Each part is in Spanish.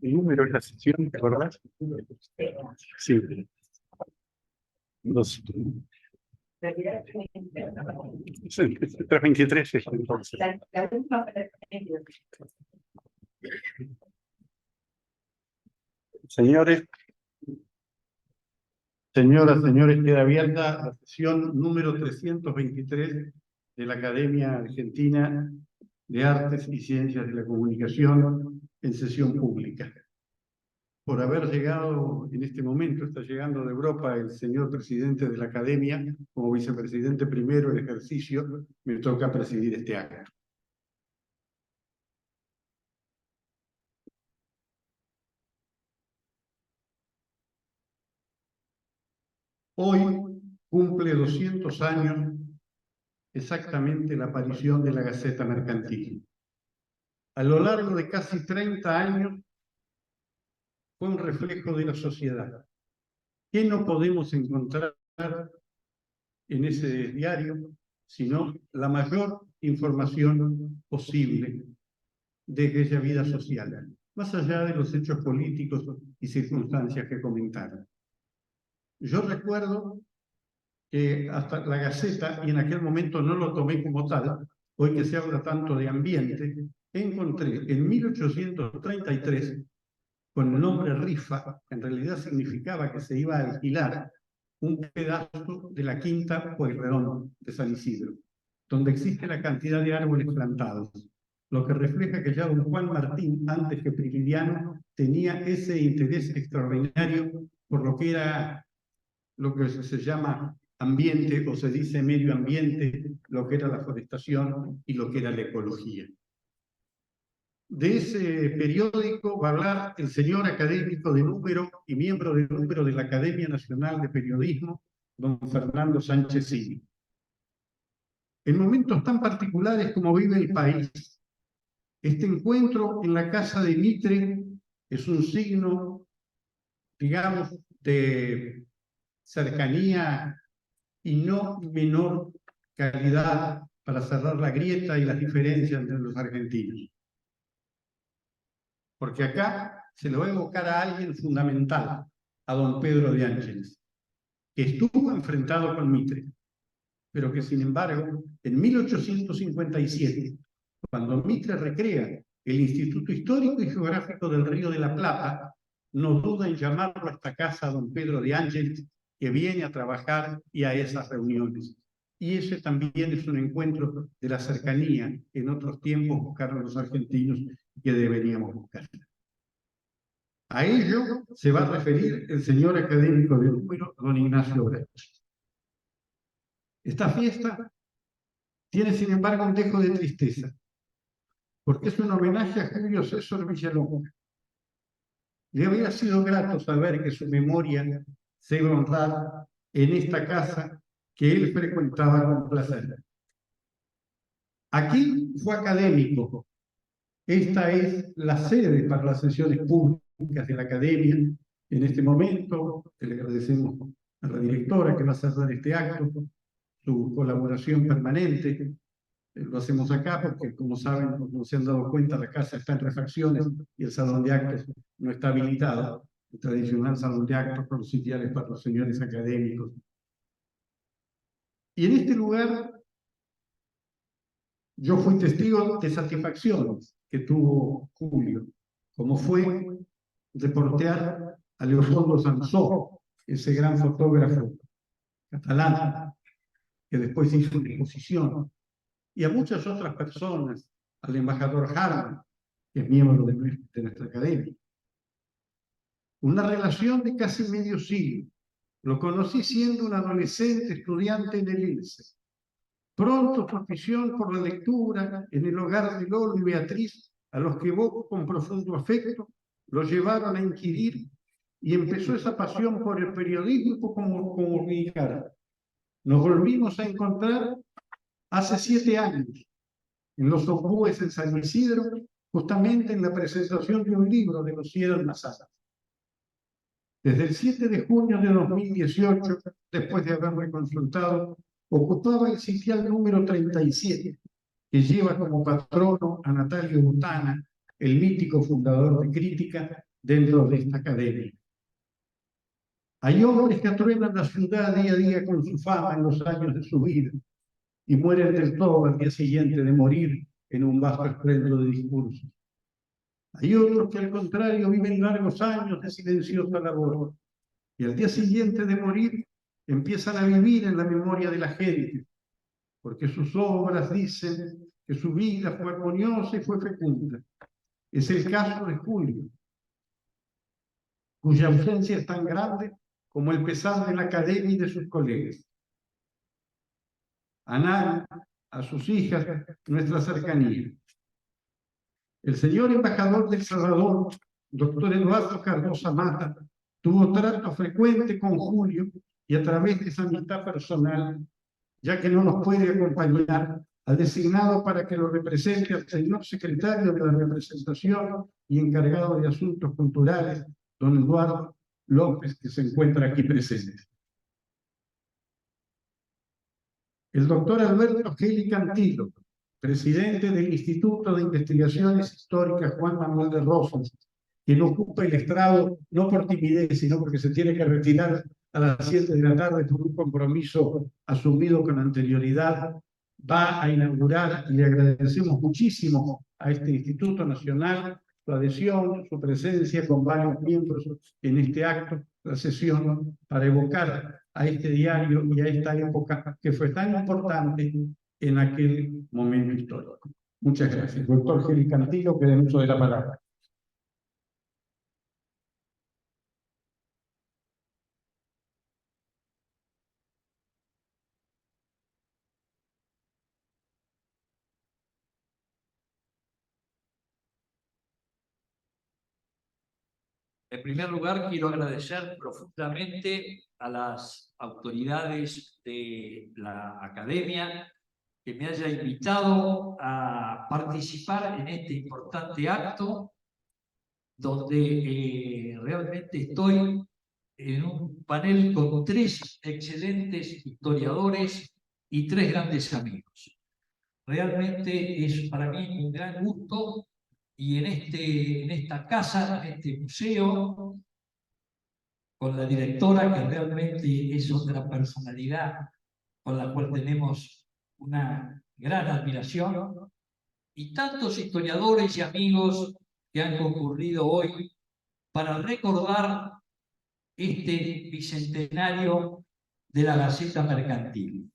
El número es la sesión, ¿te acordás? Sí. 323 es entonces. Señores, señoras, señores, queda abierta la sesión número 323 de la Academia Argentina de Artes y Ciencias de la Comunicación en sesión pública. Por haber llegado en este momento, está llegando de Europa el señor presidente de la Academia, como vicepresidente primero en ejercicio, me toca presidir este acto. Hoy cumple 200 años exactamente la aparición de la Gaceta Mercantil. A lo largo de casi 30 años fue un reflejo de la sociedad. ¿Qué no podemos encontrar en ese diario sino la mayor información posible de aquella vida social, más allá de los hechos políticos y circunstancias que comentaron? Yo recuerdo que hasta la Gaceta, y en aquel momento no lo tomé como tal, hoy que se habla tanto de ambiente, encontré en 1833, con el nombre rifa, en realidad significaba que se iba a alquilar un pedazo de la quinta Pueyrredón de San Isidro, donde existe la cantidad de árboles plantados, lo que refleja que ya don Juan Martín, antes que Prilidiano, tenía ese interés extraordinario por lo que era lo que se llama ambiente, o se dice medio ambiente, lo que era la forestación y lo que era la ecología. De ese periódico va a hablar el señor académico de número y miembro de número de la Academia Nacional de Periodismo, don Fernando Sánchez Cini. En momentos tan particulares como vive el país, este encuentro en la casa de Mitre es un signo, digamos, de cercanía y no menor calidad para cerrar la grieta y las diferencias entre los argentinos. Porque acá se le va a evocar a alguien fundamental, a don Pedro de Ángeles, que estuvo enfrentado con Mitre, pero que sin embargo, en 1857, cuando Mitre recrea el Instituto Histórico y Geográfico del Río de la Plata, no duda en llamarlo a esta casa a don Pedro de Ángeles, que viene a trabajar y a esas reuniones. Y ese también es un encuentro de la cercanía que en otros tiempos buscaron los argentinos y que deberíamos buscar. A ello se va a referir el señor académico de número, don Ignacio Brecht. Esta fiesta tiene, sin embargo, un dejo de tristeza, porque es un homenaje a Julio César Villalonga. Le habría sido grato saber que su memoria se iba a honrar en esta casa que él frecuentaba con placer. Aquí fue académico. Esta es la sede para las sesiones públicas de la Academia. En este momento le agradecemos a la directora que va a cerrar este acto, su colaboración permanente. Lo hacemos acá porque, como saben, como se han dado cuenta, la casa está en refacciones y el salón de actos no está habilitado, el tradicional salón de actos con los sitiales para los señores académicos. Y en este lugar yo fui testigo de satisfacciones que tuvo Julio, como fue reportear a Leopoldo Sansó, ese gran fotógrafo catalán, que después hizo una exposición, y a muchas otras personas, al embajador Harman, que es miembro de nuestra academia. Una relación de casi medio siglo. Lo conocí siendo un adolescente estudiante en el INSE. Pronto su afición por la lectura en el hogar de Lolo y Beatriz, a los que evocó con profundo afecto, lo llevaron a inquirir y empezó esa pasión por el periodismo como comunicar. Nos volvimos a encontrar hace 7 años, en los Ombúes en San Isidro, justamente en la presentación de un libro de los Sierras Massana. Desde el 7 de junio de 2018, después de haberme consultado, ocupaba el sitial número 37, que lleva como patrono a Natalio Butana, el mítico fundador de Crítica, dentro de esta academia. Hay hombres que atruenan la ciudad día a día con su fama en los años de su vida y mueren del todo al día siguiente de morir en un vasto estruendo de discursos. Hay otros que al contrario viven largos años de silenciosa labor y al día siguiente de morir empiezan a vivir en la memoria de la gente, porque sus obras dicen que su vida fue armoniosa y fue fecunda. Es el caso de Julio, cuya ausencia es tan grande como el pesar de la academia y de sus colegas. A Ana, a sus hijas, nuestra cercanía. El señor embajador del Salvador, doctor Eduardo Cardosa Mata, tuvo trato frecuente con Julio y a través de esa amistad personal, ya que no nos puede acompañar, ha designado para que lo represente al señor secretario de la representación y encargado de asuntos culturales, don Eduardo López, que se encuentra aquí presente. El doctor Alberto Geli Cantilo, presidente del Instituto de Investigaciones Históricas Juan Manuel de Rosas, quien ocupa el estrado no por timidez, sino porque se tiene que retirar a las 7 de la tarde por un compromiso asumido con anterioridad, va a inaugurar, y le agradecemos muchísimo a este Instituto Nacional su adhesión, su presencia con varios miembros en este acto, la sesión, para evocar a este diario y a esta época que fue tan importante en aquel momento histórico. Muchas gracias. Doctor Geli Cantilo, que den uso de la palabra. En primer lugar, quiero agradecer profundamente a las autoridades de la academia que me haya invitado a participar en este importante acto, donde realmente estoy en un panel con 3 excelentes historiadores y 3 grandes amigos. Realmente es para mí un gran gusto y en esta casa, en este museo, con la directora, que realmente es otra personalidad con la cual tenemos una gran admiración, y tantos historiadores y amigos que han concurrido hoy para recordar este bicentenario de la Gaceta Mercantil.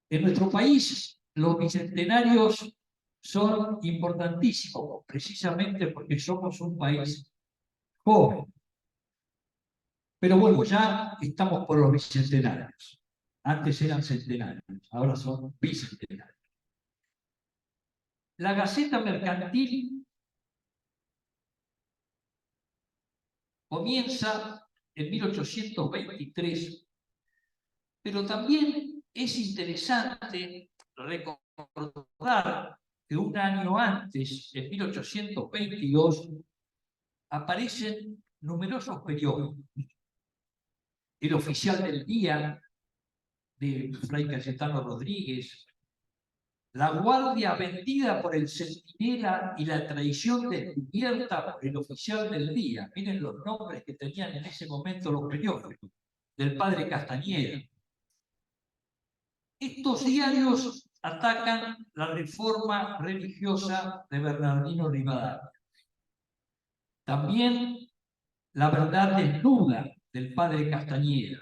En nuestro país, los bicentenarios son importantísimos, precisamente porque somos un país joven. Pero bueno, ya estamos por los bicentenarios. Antes eran centenarios, ahora son bicentenarios. La Gaceta Mercantil comienza en 1823, pero también es interesante recordar que un año antes, en 1822, aparecen numerosos periódicos. El Oficial del Día, de Fray Cayetano Rodríguez, La Guardia vendida por el Centinela y la traición descubierta por el Oficial del Día. Miren los nombres que tenían en ese momento los periódicos, del padre Castañeda. Estos diarios atacan la reforma religiosa de Bernardino Rivadavia. También la verdad desnuda del padre Castañeda.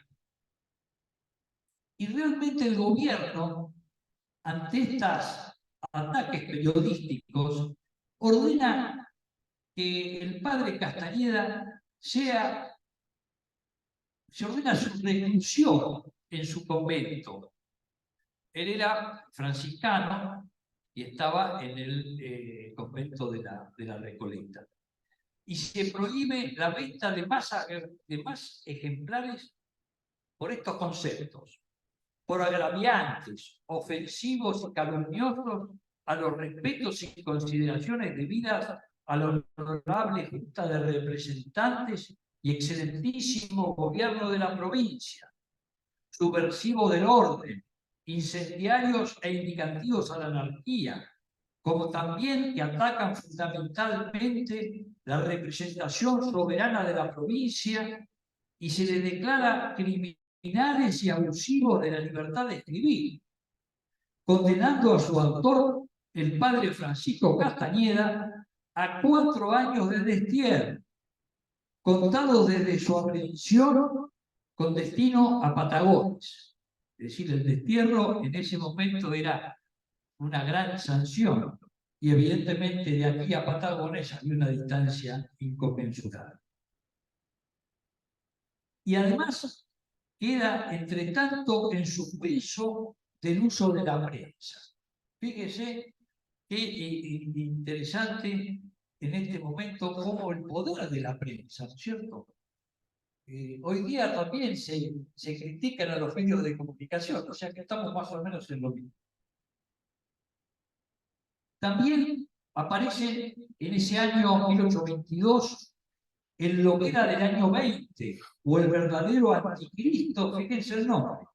Y realmente el gobierno, ante estos ataques periodísticos, ordena que el padre Castañeda se ordena su reclusión en su convento. Él era franciscano y estaba en el convento de la Recoleta. Y se prohíbe la venta de más ejemplares por estos conceptos: por agraviantes, ofensivos y calumniosos a los respetos y consideraciones debidas a la honorable Junta de Representantes y excelentísimo gobierno de la provincia, subversivo del orden, incendiarios e indicativos a la anarquía, como también que atacan fundamentalmente la representación soberana de la provincia y se le declara criminales y abusivos de la libertad de escribir, condenando a su autor, el padre Francisco Castañeda, a 4 años de destierro, contados desde su aprehensión con destino a Patagones. Es decir, el destierro en ese momento era una gran sanción y evidentemente de aquí a Patagones había una distancia inconmensurable. Y además queda entre tanto en suspenso del uso de la prensa. Fíjese qué interesante en este momento cómo el poder de la prensa, ¿no es cierto? Hoy día también se critican a los medios de comunicación, o sea que estamos más o menos en lo mismo. También aparece en ese año 1822 el Loguera del año 20, o el verdadero anticristo, fíjense el nombre,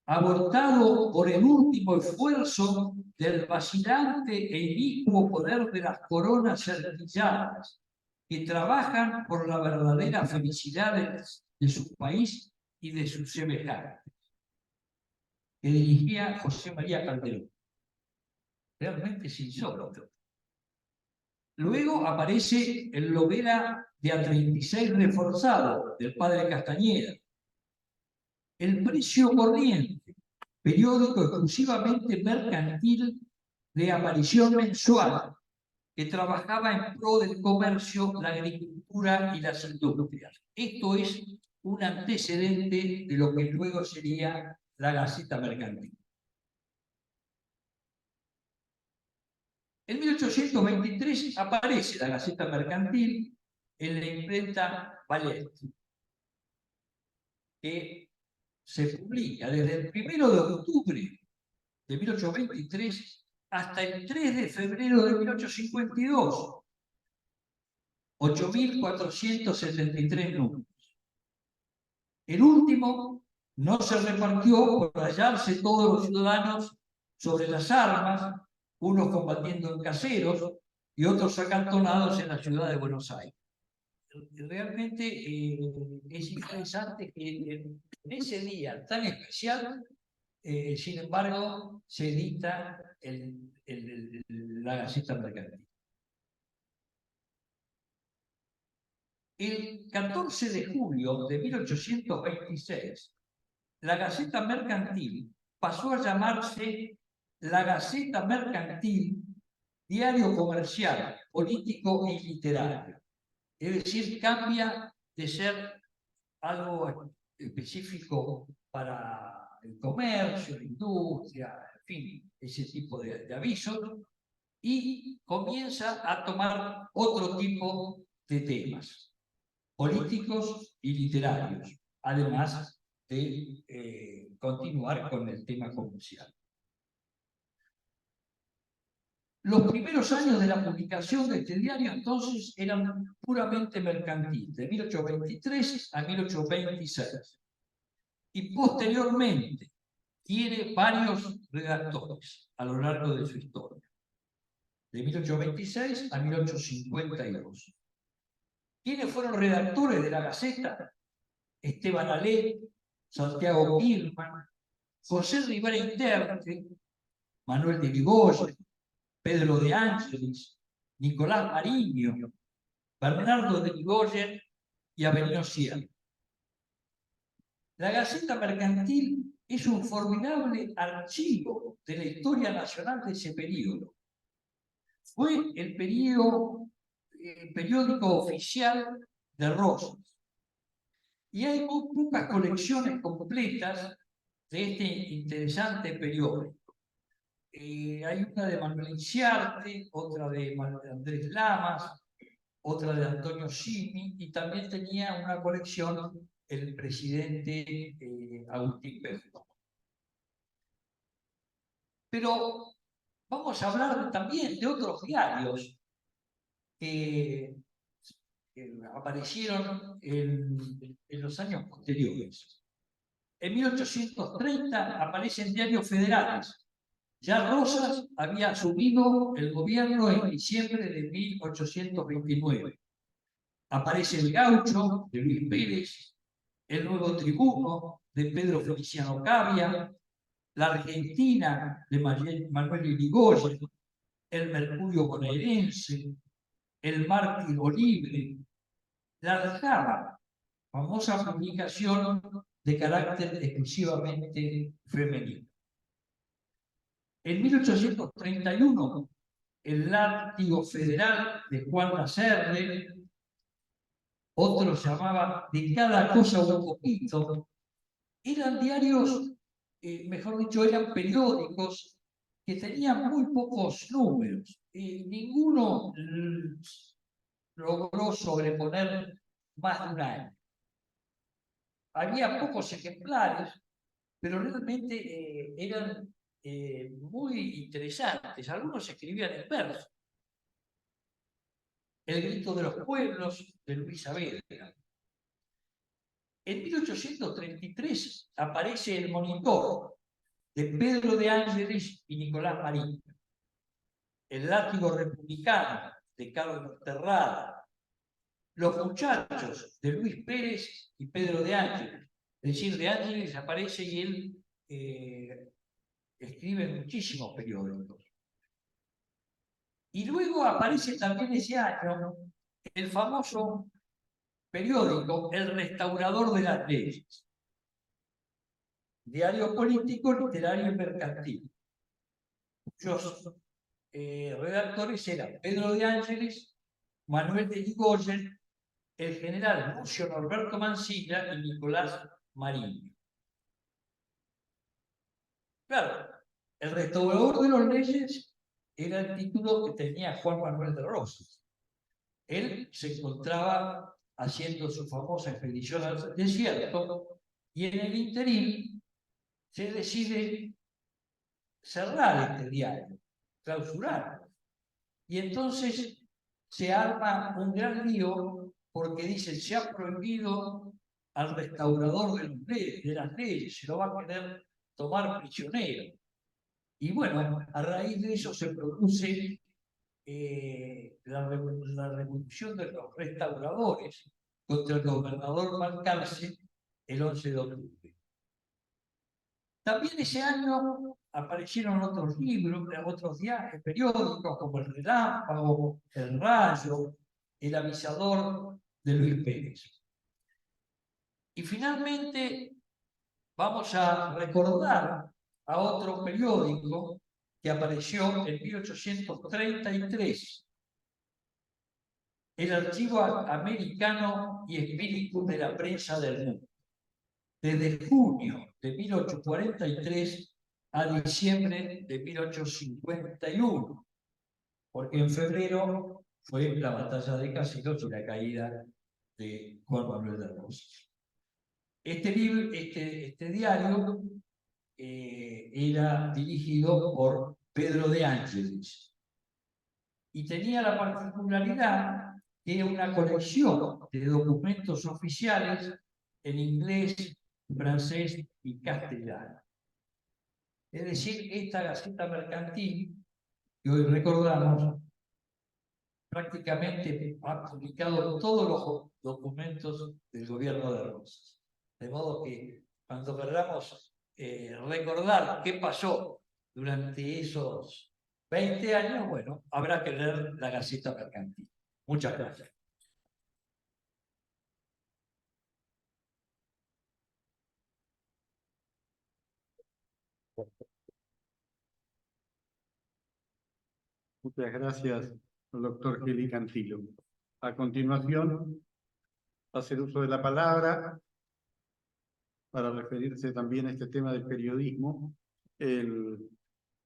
abortado por el último esfuerzo del vacilante e inicuo poder de las coronas cerquilladas, que trabajan por la verdadera felicidad de su país y de sus semejantes, que dirigía José María Calderón. Realmente es insólito. Luego aparece el Loguera de A36 reforzado, del padre Castañeda. El Precio Corriente, periódico exclusivamente mercantil de aparición mensual, que trabajaba en pro del comercio, la agricultura y las industrias. Esto es un antecedente de lo que luego sería la Gaceta Mercantil. En 1823 aparece la Gaceta Mercantil en la imprenta Ballet, que se publica desde el 1 de octubre de 1823 hasta el 3 de febrero de 1852. 8.473 números. El último no se repartió por hallarse todos los ciudadanos sobre las armas, unos combatiendo en caseros y otros acantonados en la ciudad de Buenos Aires. Realmente es interesante que en ese día tan especial, sin embargo, se edita la Gaceta Mercantil. El 14 de julio de 1826, la Gaceta Mercantil pasó a llamarse la Gaceta Mercantil, diario comercial, político y literario. Es decir, cambia de ser algo específico para el comercio, la industria, en fin, ese tipo de avisos, y comienza a tomar otro tipo de temas políticos y literarios, además de continuar con el tema comercial. Los primeros años de la publicación de este diario entonces eran puramente mercantil, de 1823 a 1826. Y posteriormente tiene varios redactores a lo largo de su historia, de 1826 a 1852. ¿Quiénes fueron redactores de la Gaceta? Esteban Alet, Santiago Kirchmann, José Rivera Interte, Manuel de Irigoyen, Pedro de Ángelis, Nicolás Mariño, Bernardo de Irigoyen y Avelino Sierra. La Gaceta Mercantil es un formidable archivo de la historia nacional de ese periodo. Fue el periódico oficial de Rosas. Y hay muy pocas colecciones completas de este interesante periódico. Hay una de Manuel Inciarte, otra de Andrés Lamas, otra de Antonio Simi, y también tenía una colección el presidente Agustín Pejo. Pero vamos a hablar también de otros diarios que aparecieron en los años posteriores. En 1830 aparecen diarios federales. Ya Rosas había asumido el gobierno en diciembre de 1829. Aparece El Gaucho, de Luis Pérez, El Nuevo Tribuno, de Pedro Feliciano Cavia, La Argentina, de Manuel Irigoyen, El Mercurio Bonaerense, El Mártiro Libre, La Aljaba, famosa publicación de carácter exclusivamente femenino. En 1831, El Látigo Federal de Juan Lacerre, otro se llamaba De cada cosa un poquito. Eran diarios, mejor dicho, eran periódicos que tenían muy pocos números. Ninguno logró sobreponer más de un año. Había pocos ejemplares, pero realmente eran muy interesantes. Algunos se escribían en verso. El Grito de los Pueblos, de Luis Saavedra. En 1833 aparece El Monitor, de Pedro de Ángeles y Nicolás Marín. El Látigo Republicano, de Carlos Terrada. Los Muchachos, de Luis Pérez y Pedro de Ángeles. Es decir, de Ángeles aparece y él escribe en muchísimos periódicos. Y luego aparece también ese año el famoso periódico El Restaurador de las Leyes, diario político, literario y mercantil, cuyos redactores eran Pedro de Ángeles, Manuel de Irigoyen, el general Lucio Norberto Mansilla y Nicolás Marín. Claro, El Restaurador de las Leyes era el título que tenía Juan Manuel de Rosas. Él se encontraba haciendo su famosa expedición al desierto y en el interín se decide cerrar este diario, clausurarlo. Y entonces se arma un gran lío porque dicen se ha prohibido al restaurador de las leyes, se lo va a querer tomar prisionero. Y bueno, a raíz de eso se produce la revolución de los restauradores contra el gobernador Balcarce el 11 de octubre. También ese año aparecieron otros libros, otros periódicos como El Relámpago, El Rayo, El Avisador de Luis Pérez. Y finalmente vamos a recordar a otro periódico que apareció en 1833, el Archivo Americano y Espíritu de la Prensa del Mundo, desde junio de 1843 a diciembre de 1851, porque en febrero fue la batalla de Caseros y la caída de Juan Manuel de Rosas. Este diario era dirigido por Pedro de Ángeles y tenía la particularidad que era una colección de documentos oficiales en inglés, francés y castellano. Es decir, esta Gaceta Mercantil que hoy recordamos prácticamente ha publicado todos los documentos del gobierno de Rosas. De modo que cuando queramos recordar qué pasó durante esos 20 años, bueno, habrá que leer la Gaceta Mercantil. Muchas gracias. Muchas gracias, doctor Geli Cantilo. A continuación, va a hacer uso de la palabra para referirse también a este tema del periodismo, el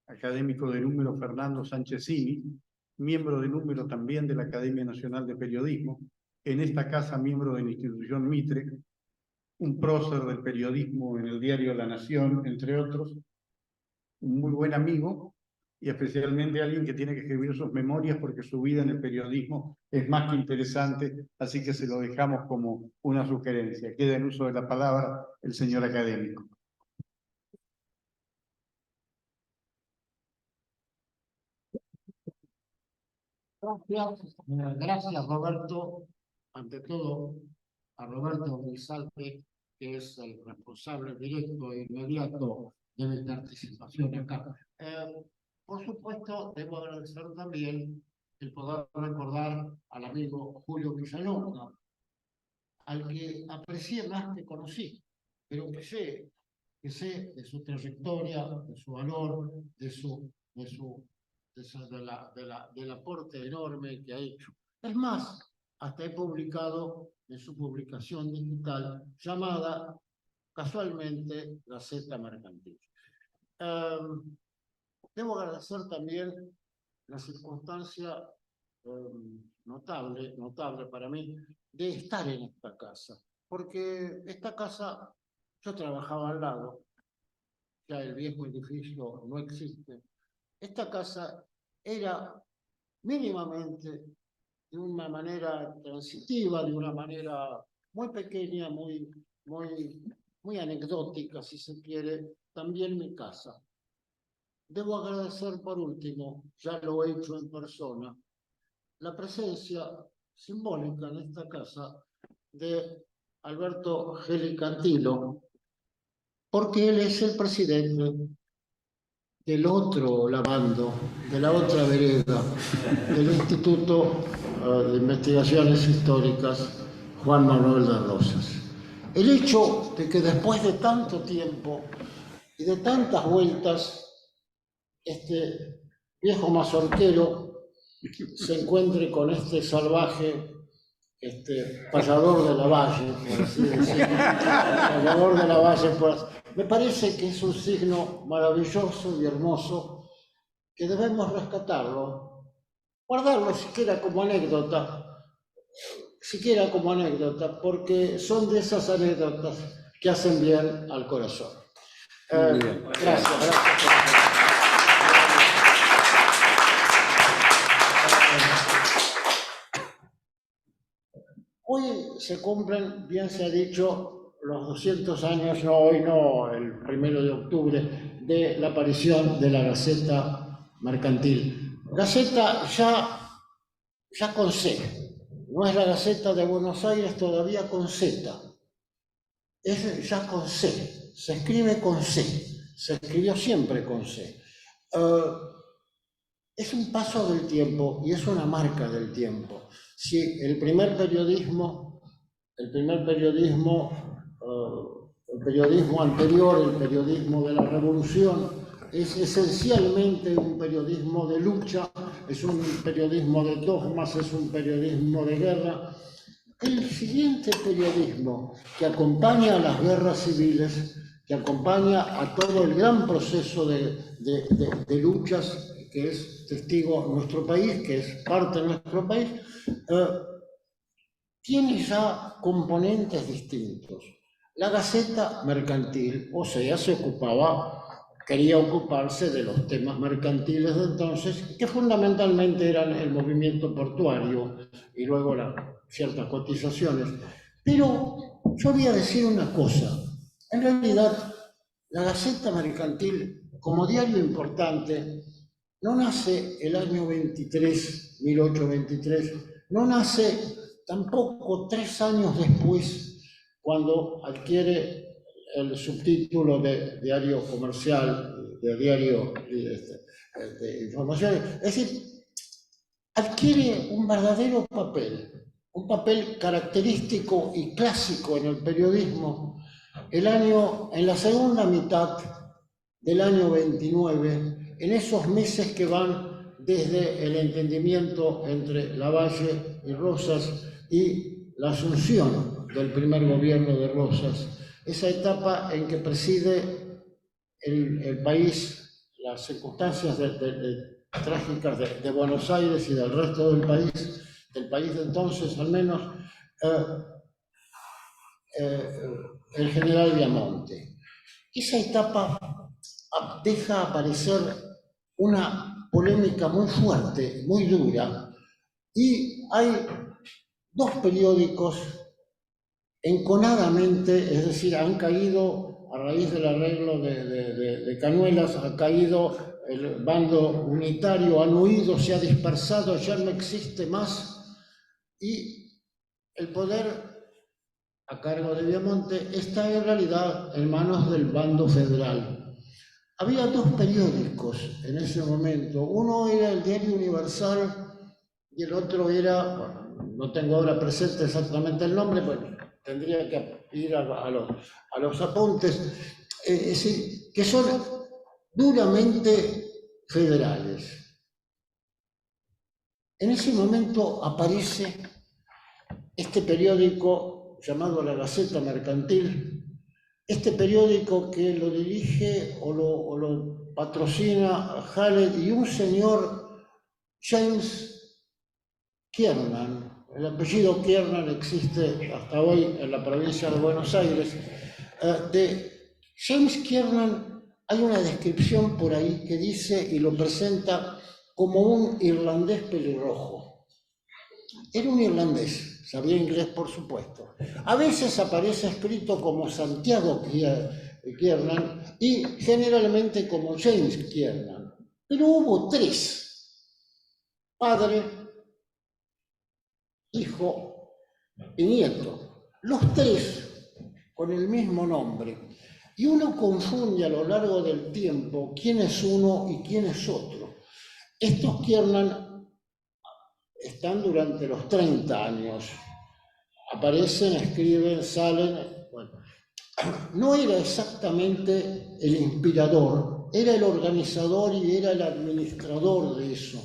académico de número Fernando Sanchezini, miembro de número también de la Academia Nacional de Periodismo, en esta casa miembro de la institución Mitre, un prócer del periodismo en el diario La Nación, entre otros, un muy buen amigo y especialmente alguien que tiene que escribir sus memorias porque su vida en el periodismo es más que interesante, así que se lo dejamos como una sugerencia. Queda en uso de la palabra el señor académico. Gracias Roberto. Ante todo, a Roberto Grisalpe, que es el responsable directo e inmediato de mi participación acá. Por supuesto, debo agradecer también el poder recordar al amigo Julio Villalonga, al que aprecié más que conocí, pero que sé de su trayectoria, de su valor, del aporte enorme que ha hecho. Es más, hasta he publicado en su publicación digital llamada casualmente Gaceta Mercantil. Debo agradecer también la circunstancia notable para mí de estar en esta casa, porque esta casa yo trabajaba al lado, ya el viejo edificio no existe. Esta casa era mínimamente, de una manera transitiva, de una manera muy pequeña, muy anecdótica, si se quiere, también mi casa. Debo agradecer por último, ya lo he hecho en persona, la presencia simbólica en esta casa de Alberto Gelicantilo, porque él es el presidente del otro lavando, de la otra vereda, del Instituto de Investigaciones Históricas Juan Manuel de Rosas. El hecho de que después de tanto tiempo y de tantas vueltas, este viejo mazorquero se encuentre con este salvaje payador de la valle, por así decirlo, payador de la valle, me parece que es un signo maravilloso y hermoso que debemos rescatarlo, guardarlo siquiera como anécdota, porque son de esas anécdotas que hacen bien al corazón. Gracias. Hoy se cumplen, bien se ha dicho, los 200 años, no hoy, no, el 1 de octubre, de la aparición de la Gaceta Mercantil. Gaceta ya con C, no es la Gaceta de Buenos Aires todavía con Z, es ya con C, se escribe con C, se escribió siempre con C. Es un paso del tiempo y es una marca del tiempo. Si el periodismo anterior, el periodismo de la Revolución, es esencialmente un periodismo de lucha, es un periodismo de dogmas, es un periodismo de guerra. El siguiente periodismo que acompaña a las guerras civiles, que acompaña a todo el gran proceso de luchas que es testigo nuestro país, que es parte de nuestro país, tiene ya componentes distintos. La Gaceta Mercantil, o sea, quería ocuparse de los temas mercantiles de entonces, que fundamentalmente eran el movimiento portuario y luego ciertas cotizaciones. Pero yo voy a decir una cosa, en realidad la Gaceta Mercantil, como diario importante, no nace el año 1823, no nace tampoco 3 años después, cuando adquiere el subtítulo de diario comercial, de diario de información. Es decir, adquiere un verdadero papel, un papel característico y clásico en el periodismo en la segunda mitad del año 29, en esos meses que van desde el entendimiento entre Lavalle y Rosas y la asunción del primer gobierno de Rosas, esa etapa en que preside el país, las circunstancias trágicas de Buenos Aires y del resto del país de entonces al menos, el general Viamonte. Esa etapa deja aparecer una polémica muy fuerte, muy dura, y hay dos periódicos enconadamente, es decir, han caído a raíz del arreglo de Cañuelas, ha caído el bando unitario, han huido, se ha dispersado, ya no existe más, y el poder a cargo de Viamonte está en realidad en manos del bando federal. Había dos periódicos en ese momento, uno era el Diario Universal y el otro era, bueno, no tengo ahora presente exactamente el nombre, bueno, tendría que ir a los apuntes, es decir, que son duramente federales. En ese momento aparece este periódico llamado La Gaceta Mercantil, este periódico que lo dirige o lo patrocina Hallett y un señor James Kiernan. El apellido Kiernan existe hasta hoy en la provincia de Buenos Aires. De James Kiernan hay una descripción por ahí que dice y lo presenta como un irlandés pelirrojo. Era un irlandés, sabía inglés por supuesto. A veces aparece escrito como Santiago Kiernan y generalmente como James Kiernan. Pero hubo tres: padre, hijo y nieto. Los tres con el mismo nombre. Y uno confunde a lo largo del tiempo quién es uno y quién es otro. Estos Kiernan están durante los 30 años. Aparecen, escriben, salen. Bueno, no era exactamente el inspirador, era el organizador y era el administrador de eso,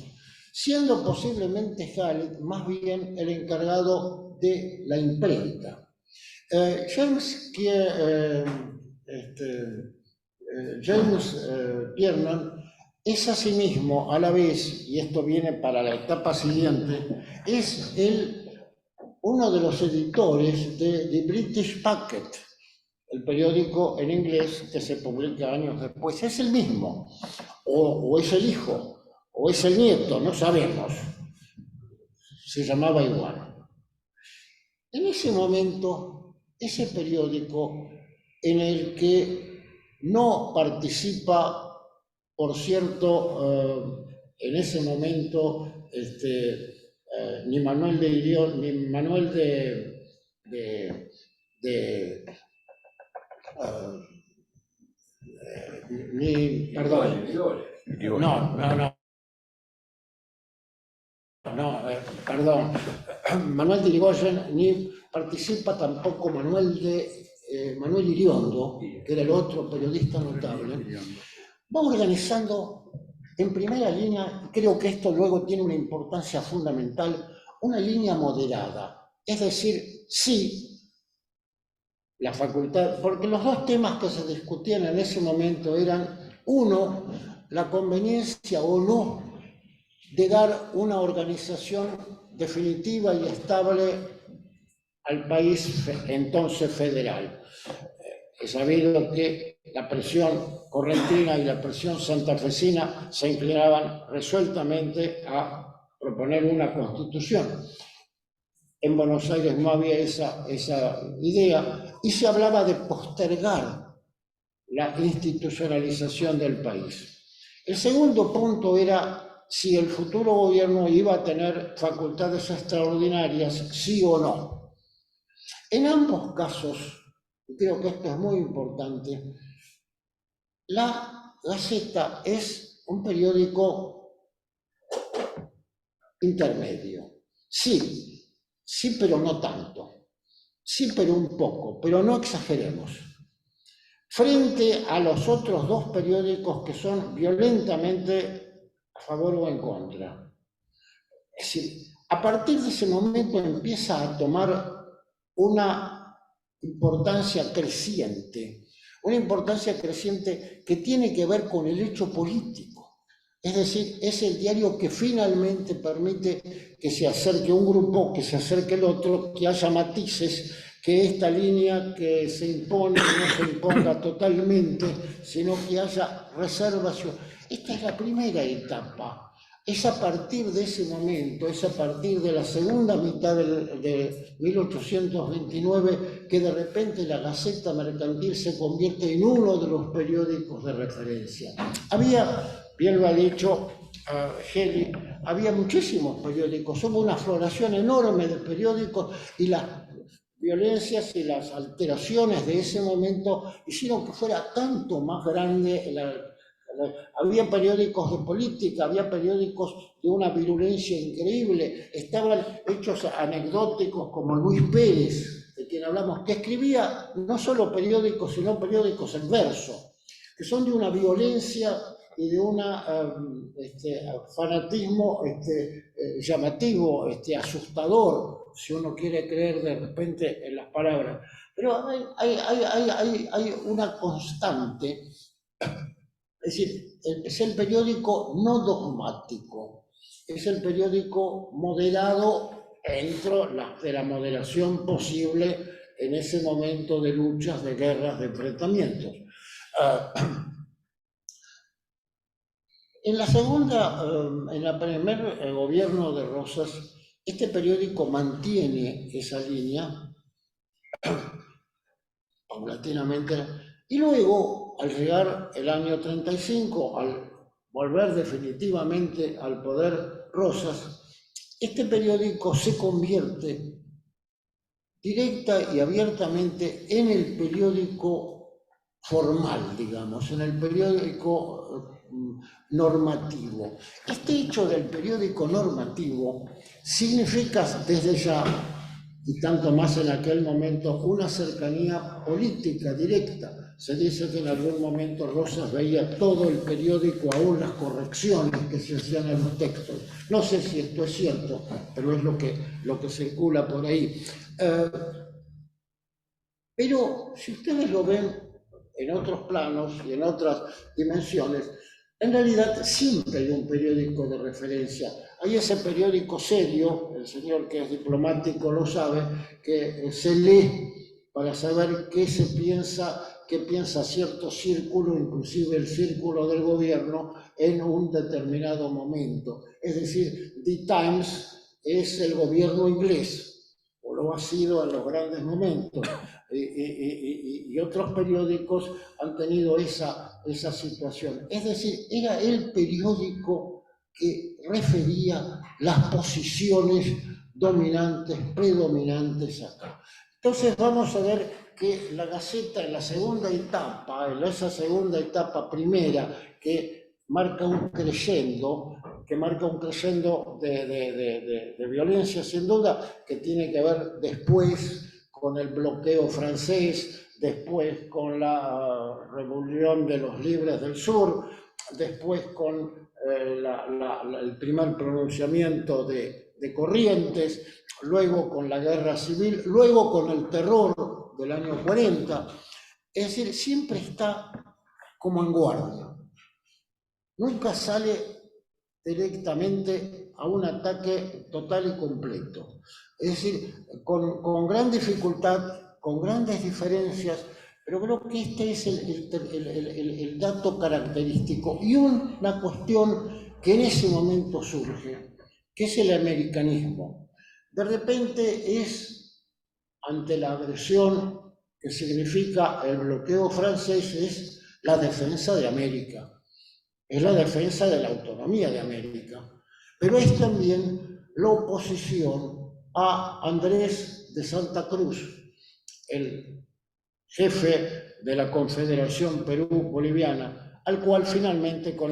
siendo posiblemente Hallett más bien el encargado de la imprenta. James Kiernan es asimismo, a la vez, y esto viene para la etapa siguiente, es uno de los editores de The British Packet, el periódico en inglés que se publica años después. Es el mismo, o es el hijo, o es el nieto, no sabemos. Se llamaba igual. En ese momento, ese periódico en el que no participa, por cierto, en ese momento, ni Manuel de Irión, ni Manuel Manuel de Irigoyen, ni participa tampoco Manuel Iriondo, que era el otro periodista notable. Va organizando en primera línea, creo que esto luego tiene una importancia fundamental, una línea moderada. Es decir, sí, la facultad, porque los dos temas que se discutían en ese momento eran, uno, la conveniencia o no de dar una organización definitiva y estable al país entonces federal. He sabido que la presión correntina y la presión santafesina se inclinaban resueltamente a proponer una constitución. En Buenos Aires no había esa idea y se hablaba de postergar la institucionalización del país. El segundo punto era si el futuro gobierno iba a tener facultades extraordinarias, sí o no. En ambos casos, y creo que esto es muy importante, La Gaceta es un periódico intermedio. Sí, pero no tanto. Sí, pero un poco, pero no exageremos. Frente a los otros dos periódicos que son violentamente a favor o en contra. Es decir, a partir de ese momento empieza a tomar una importancia creciente que tiene que ver con el hecho político. Es decir, es el diario que finalmente permite que se acerque un grupo, que se acerque el otro, que haya matices, que esta línea que se impone no se imponga totalmente, sino que haya reservas. esta es la primera etapa. Es a partir de ese momento, es a partir de la segunda mitad de 1829 que de repente la Gaceta Mercantil se convierte en uno de los periódicos de referencia. Había, bien lo ha dicho Geli, había muchísimos periódicos, hubo una floración enorme de periódicos y las violencias y las alteraciones de ese momento hicieron que fuera tanto más grande había periódicos de política, había periódicos de una virulencia increíble, estaban hechos anecdóticos como Luis Pérez, de quien hablamos, que escribía no solo periódicos, sino periódicos en verso, que son de una violencia y de un fanatismo llamativo, asustador, si uno quiere creer de repente en las palabras. Pero hay una constante. Es decir, es el periódico no dogmático, es el periódico moderado dentro de la moderación posible en ese momento de luchas, de guerras, de enfrentamientos. En el primer gobierno de Rosas, este periódico mantiene esa línea paulatinamente. Y luego, al llegar el año 35, al volver definitivamente al poder Rosas, este periódico se convierte directa y abiertamente en el periódico formal, digamos, en el periódico normativo. Este hecho del periódico normativo significa desde ya, y tanto más en aquel momento, una cercanía política directa. Se dice que en algún momento Rosas veía todo el periódico, aún las correcciones que se hacían en los textos. No sé si esto es cierto, pero es lo que circula por ahí. Pero si ustedes lo ven en otros planos y en otras dimensiones, en realidad siempre hay un periódico de referencia. Hay ese periódico serio, el señor que es diplomático lo sabe, que se lee para saber qué piensa cierto círculo, inclusive el círculo del gobierno, en un determinado momento. Es decir, The Times es el gobierno inglés, o lo ha sido en los grandes momentos. Y otros periódicos han tenido esa situación. Es decir, era el periódico que refería las posiciones dominantes, predominantes acá. Entonces vamos a ver que la Gaceta en la segunda etapa, en esa segunda etapa primera, que marca un crescendo, de violencia sin duda, que tiene que ver después con el bloqueo francés, después con la rebelión de los libres del sur, después con el primer pronunciamiento de Corrientes, luego con la guerra civil, luego con el terror del año 40. Es decir, siempre está como en guardia. Nunca sale directamente a un ataque total y completo. Es decir, con gran dificultad, con grandes diferencias, pero creo que este es el dato característico y una cuestión que en ese momento surge, que es el americanismo. De repente es, ante la agresión que significa el bloqueo francés, es la defensa de América. Es la defensa de la autonomía de América, pero es también la oposición a Andrés de Santa Cruz, el jefe de la Confederación Perú-Boliviana, con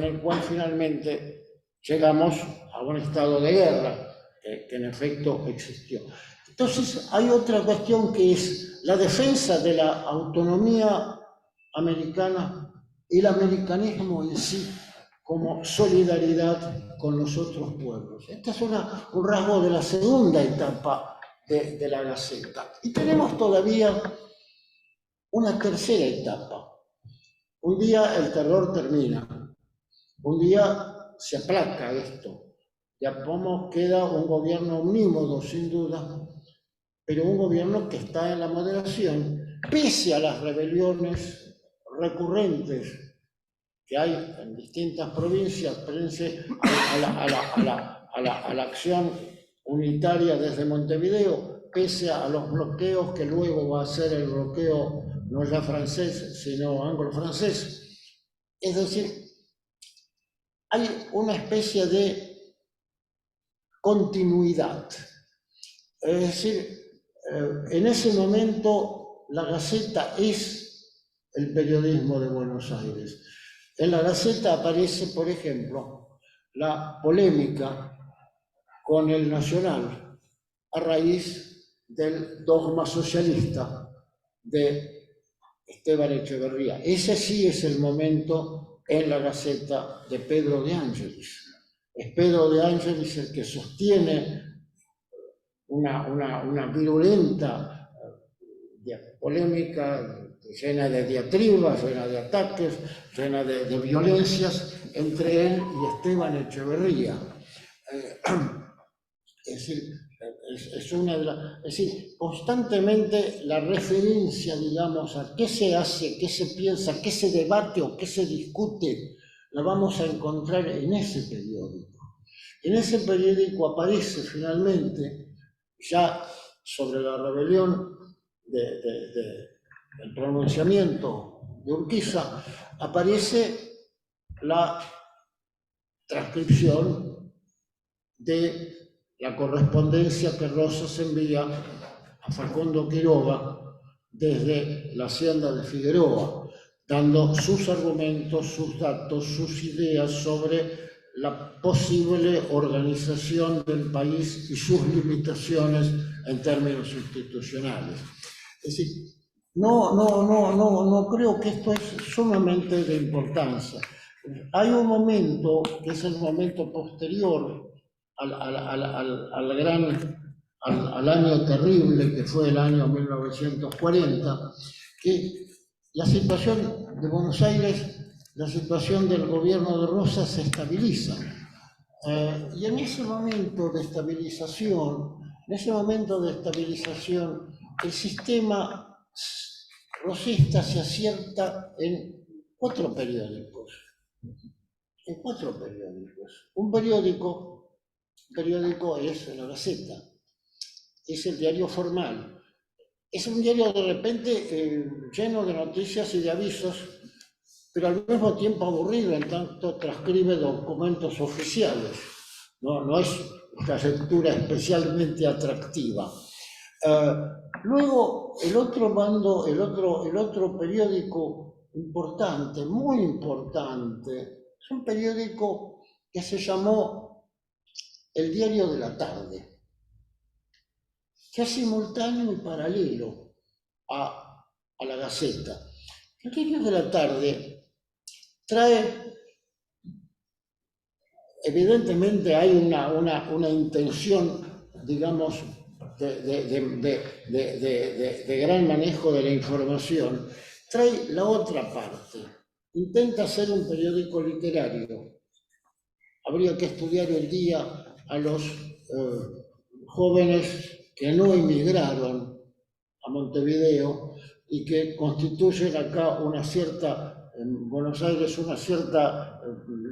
el cual finalmente llegamos a un estado de guerra, que en efecto existió. Entonces hay otra cuestión que es la defensa de la autonomía americana y el americanismo en sí como solidaridad con los otros pueblos. Este es un rasgo de la segunda etapa de la Gaceta. Y tenemos todavía una tercera etapa. Un día el terror termina, un día se aplaca esto. Ya como queda un gobierno omnímodo, sin duda, pero un gobierno que está en la moderación, pese a las rebeliones recurrentes que hay en distintas provincias frente a la acción unitaria desde Montevideo, pese a los bloqueos que luego va a ser el bloqueo no ya francés, sino anglo-francés. Es decir, hay una especie de continuidad. Es decir, en ese momento la Gaceta es el periodismo de Buenos Aires. En la Gaceta aparece, por ejemplo, la polémica con el Nacional a raíz del dogma socialista de Esteban Echeverría. Ese sí es el momento en la Gaceta de Pedro de Ángelis. Es Pedro de Ángelis el que sostiene una virulenta polémica llena de diatribas, llena de ataques, llena de violencias entre él y Esteban Echeverría. Es decir, constantemente la referencia, digamos, a qué se hace, qué se piensa, qué se debate o qué se discute, la vamos a encontrar en ese periódico. En ese periódico aparece finalmente, ya sobre la rebelión del pronunciamiento de Urquiza, aparece la transcripción de la correspondencia que Rosas envía a Facundo Quiroga desde la hacienda de Figueroa, dando sus argumentos, sus datos, sus ideas sobre la posible organización del país y sus limitaciones en términos institucionales. Es decir, no creo que esto es sumamente de importancia. Hay un momento que es el momento posterior al año terrible que fue el año 1940, que la situación de Buenos Aires, la situación del gobierno de Rosas se estabiliza. Y en ese momento de estabilización, el sistema rosista se asienta en cuatro periódicos. Un periódico es la Gaceta, es el diario formal. Es un diario de repente lleno de noticias y de avisos, pero al mismo tiempo aburrido en tanto transcribe documentos oficiales. No es una lectura especialmente atractiva. Luego, el otro periódico importante, muy importante, es un periódico que se llamó El Diario de la Tarde, que es simultáneo y paralelo a la Gaceta. El Diario de la Tarde trae, evidentemente hay una intención, digamos, de gran manejo de la información, trae la otra parte. Intenta ser un periódico literario. Habría que estudiar hoy día a los jóvenes que no emigraron a Montevideo y que constituyen acá en Buenos Aires, una cierta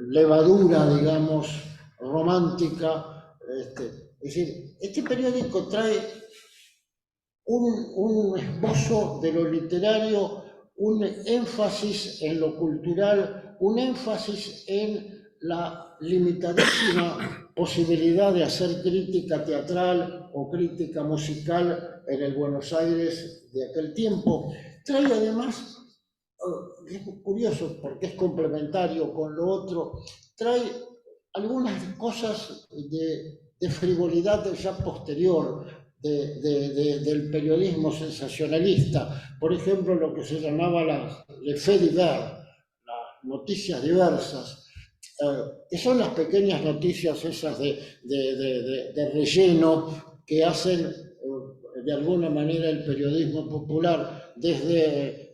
levadura, digamos, romántica. Es decir, este periódico trae un esbozo de lo literario, un énfasis en lo cultural, un énfasis en la limitadísima posibilidad de hacer crítica teatral o crítica musical en el Buenos Aires de aquel tiempo. Trae además, es curioso porque es complementario con lo otro, trae algunas cosas de frivolidad ya posterior del periodismo sensacionalista. Por ejemplo, lo que se llamaba les faits divers, las noticias diversas, que son las pequeñas noticias esas de relleno que hacen de alguna manera el periodismo popular, desde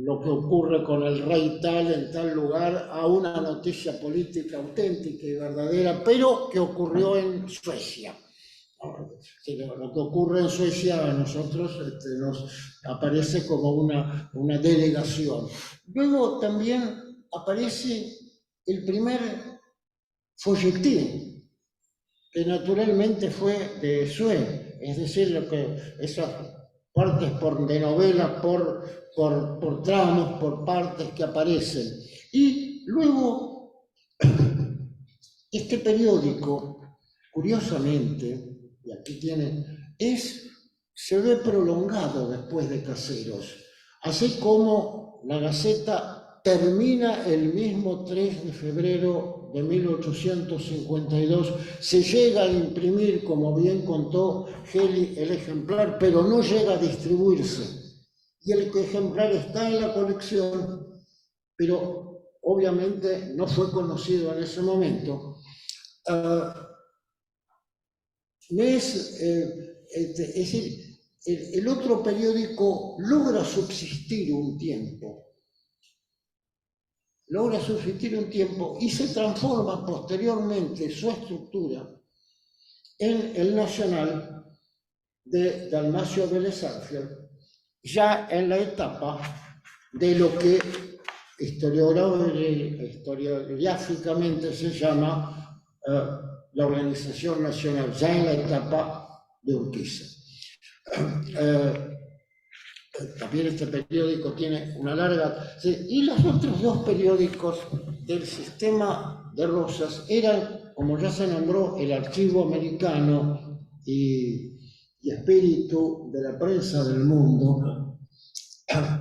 lo que ocurre con el rey tal en tal lugar a una noticia política auténtica y verdadera, pero que ocurrió en Suecia. Lo que ocurre en Suecia a nosotros nos aparece como una delegación. Luego también aparece el primer folletín, que naturalmente fue de Sue, es decir, esas partes de novelas por tramos, por partes que aparecen. Y luego, este periódico, curiosamente, y aquí tiene, se ve prolongado después de Caseros, así como la Gaceta termina el mismo 3 de febrero de 1852, se llega a imprimir, como bien contó Geli, el ejemplar, pero no llega a distribuirse. Y el ejemplar está en la colección, pero obviamente no fue conocido en ese momento. Es decir, el otro periódico logra subsistir un tiempo. Y se transforma posteriormente su estructura en el Nacional de Dalmacio Vélez Arfield, ya en la etapa de lo que historiográficamente se llama la Organización Nacional, ya en la etapa de Urquiza. También este periódico tiene una larga... Y los otros dos periódicos del sistema de Rosas eran, como ya se nombró, el Archivo Americano y Espíritu de la Prensa del Mundo,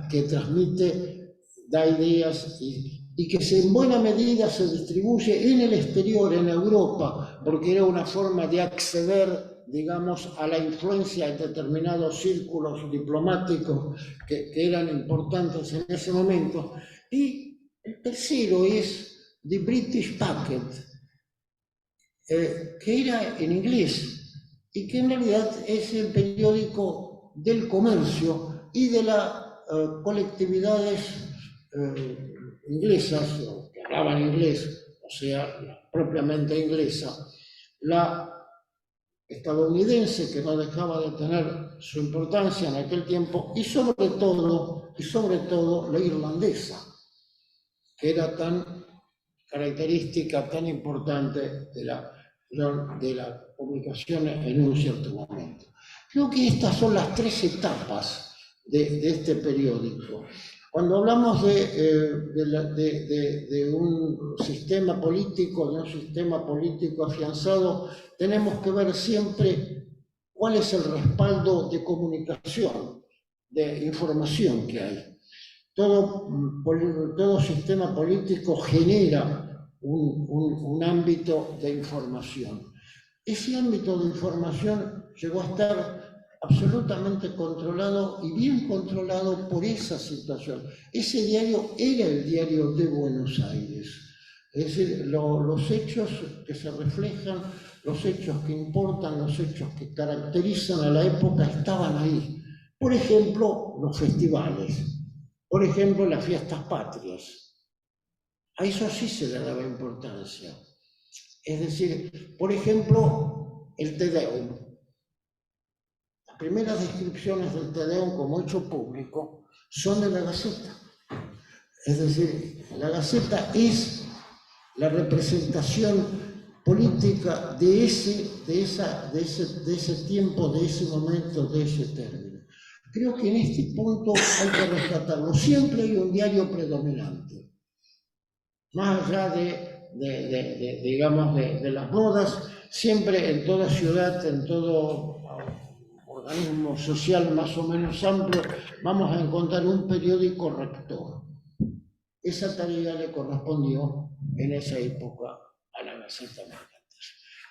que transmite, da ideas y que en buena medida se distribuye en el exterior, en Europa, porque era una forma de acceder, digamos, a la influencia de determinados círculos diplomáticos que eran importantes en ese momento. Y el tercero es The British Packet, que era en inglés y que en realidad es el periódico del comercio y de las colectividades inglesas, que hablaban inglés, o sea, propiamente inglesa, la estadounidense, que no dejaba de tener su importancia en aquel tiempo, y sobre todo la irlandesa, que era tan característica, tan importante de la publicación en un cierto momento. Creo que estas son las tres etapas de este periódico. Cuando hablamos de un sistema político, afianzado, tenemos que ver siempre cuál es el respaldo de comunicación, de información que hay. Todo sistema político genera un ámbito de información. Ese ámbito de información llegó a estar absolutamente controlado y bien controlado por esa situación. Ese diario era el diario de Buenos Aires. Es decir, los hechos que se reflejan, los hechos que importan, los hechos que caracterizan a la época estaban ahí. Por ejemplo, los festivales. Por ejemplo, las fiestas patrias. A eso sí se le daba importancia. Es decir, por ejemplo, el Te Deum. Las primeras descripciones del Te Deum como hecho público son de la Gaceta. Es decir, la Gaceta es la representación política de ese tiempo, de ese momento, de ese término. Creo que en este punto hay que rescatarlo. Siempre hay un diario predominante. Más allá de las modas, siempre en toda ciudad, en todo organismo social más o menos amplio, vamos a encontrar un periódico rector. Esa tarea le correspondió en esa época a la Gaceta Mercantil.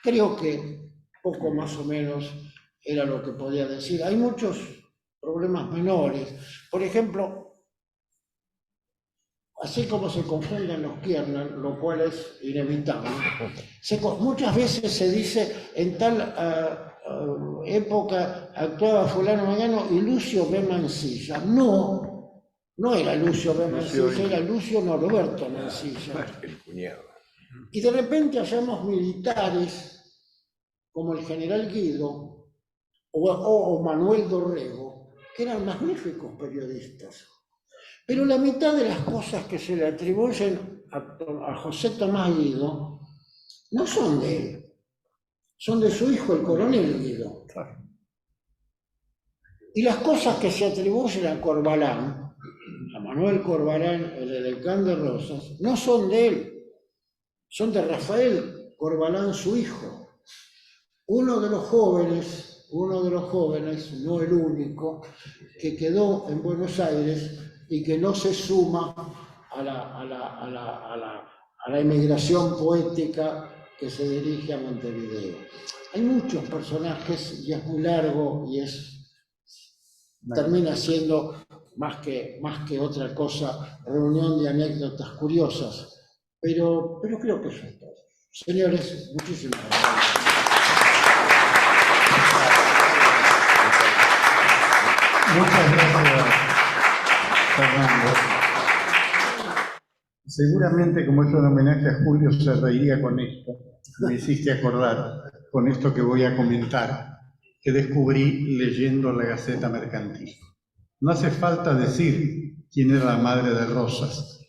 Creo que poco más o menos era lo que podía decir. Hay muchos problemas menores. Por ejemplo, así como se confunden los Kiernan, lo cual es inevitable, muchas veces se dice en tal época actuaba fulano Mangano y Lucio B. Mansilla. No era Lucio B. Mansilla, era Lucio Norberto Mansilla. El cuñado. Y de repente hallamos militares como el general Guido o Manuel Dorrego, que eran magníficos periodistas. Pero la mitad de las cosas que se le atribuyen a José Tomás Guido no son de él, son de su hijo, el coronel Guido. Y las cosas que se atribuyen a Corbalán, a Manuel Corbalán, el edecán de Rosas, no son de él, son de Rafael Corbalán, su hijo. Uno de los jóvenes, no el único, que quedó en Buenos Aires y que no se suma a la emigración poética que se dirige a Montevideo. Hay muchos personajes y es muy largo y termina siendo más que otra cosa, reunión de anécdotas curiosas, pero creo que eso es todo. Señores, muchísimas gracias. Muchas gracias, Fernando. Seguramente, como es un homenaje a Julio, se reiría con esto. Me hiciste acordar con esto que voy a comentar, que descubrí leyendo la Gaceta Mercantil. No hace falta decir quién era la madre de Rosas.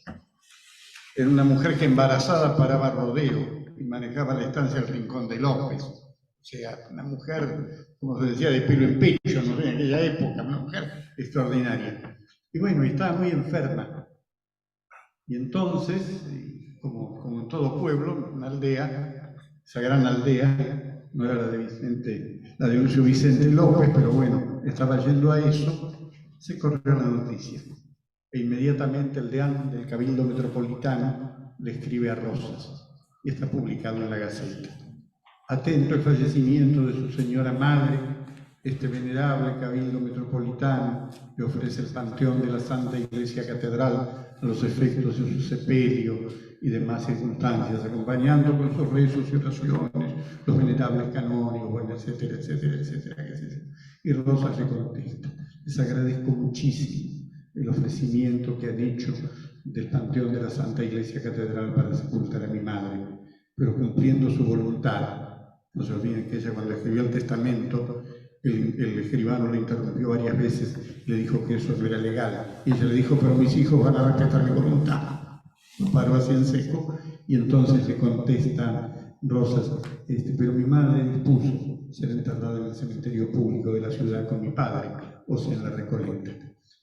Era una mujer que embarazada paraba rodeo y manejaba la estancia del Rincón de López. O sea, una mujer, como se decía, de pelo en pecho, no sé, en aquella época, una mujer extraordinaria. Y bueno, estaba muy enferma. Y entonces, como en todo pueblo, una aldea, esa gran aldea, no era la de Lucio Vicente López, pero bueno, estaba yendo a eso, se corrió la noticia. E inmediatamente el deán del Cabildo Metropolitano le escribe a Rosas, y está publicado en la Gaceta. Atento al fallecimiento de su señora madre, este venerable Cabildo Metropolitano le ofrece el panteón de la Santa Iglesia Catedral a los efectos de su sepelio y demás circunstancias, acompañando con sus rezos y oraciones los venerables canónigos, bueno, etcétera, etcétera, etcétera, etcétera. Y Rosas le contesta: les agradezco muchísimo el ofrecimiento que han hecho del panteón de la Santa Iglesia Catedral para sepultar a mi madre, pero cumpliendo su voluntad. No se olviden que ella, cuando escribió el testamento, el escribano le interrumpió varias veces, le dijo que eso no era legal. Y ella le dijo: pero mis hijos van a respetar mi voluntad. Lo paró así en seco, y entonces le contesta Rosas: pero mi madre dispuso ser enterrada en el cementerio público de la ciudad con mi padre, o sea, en la Recoleta.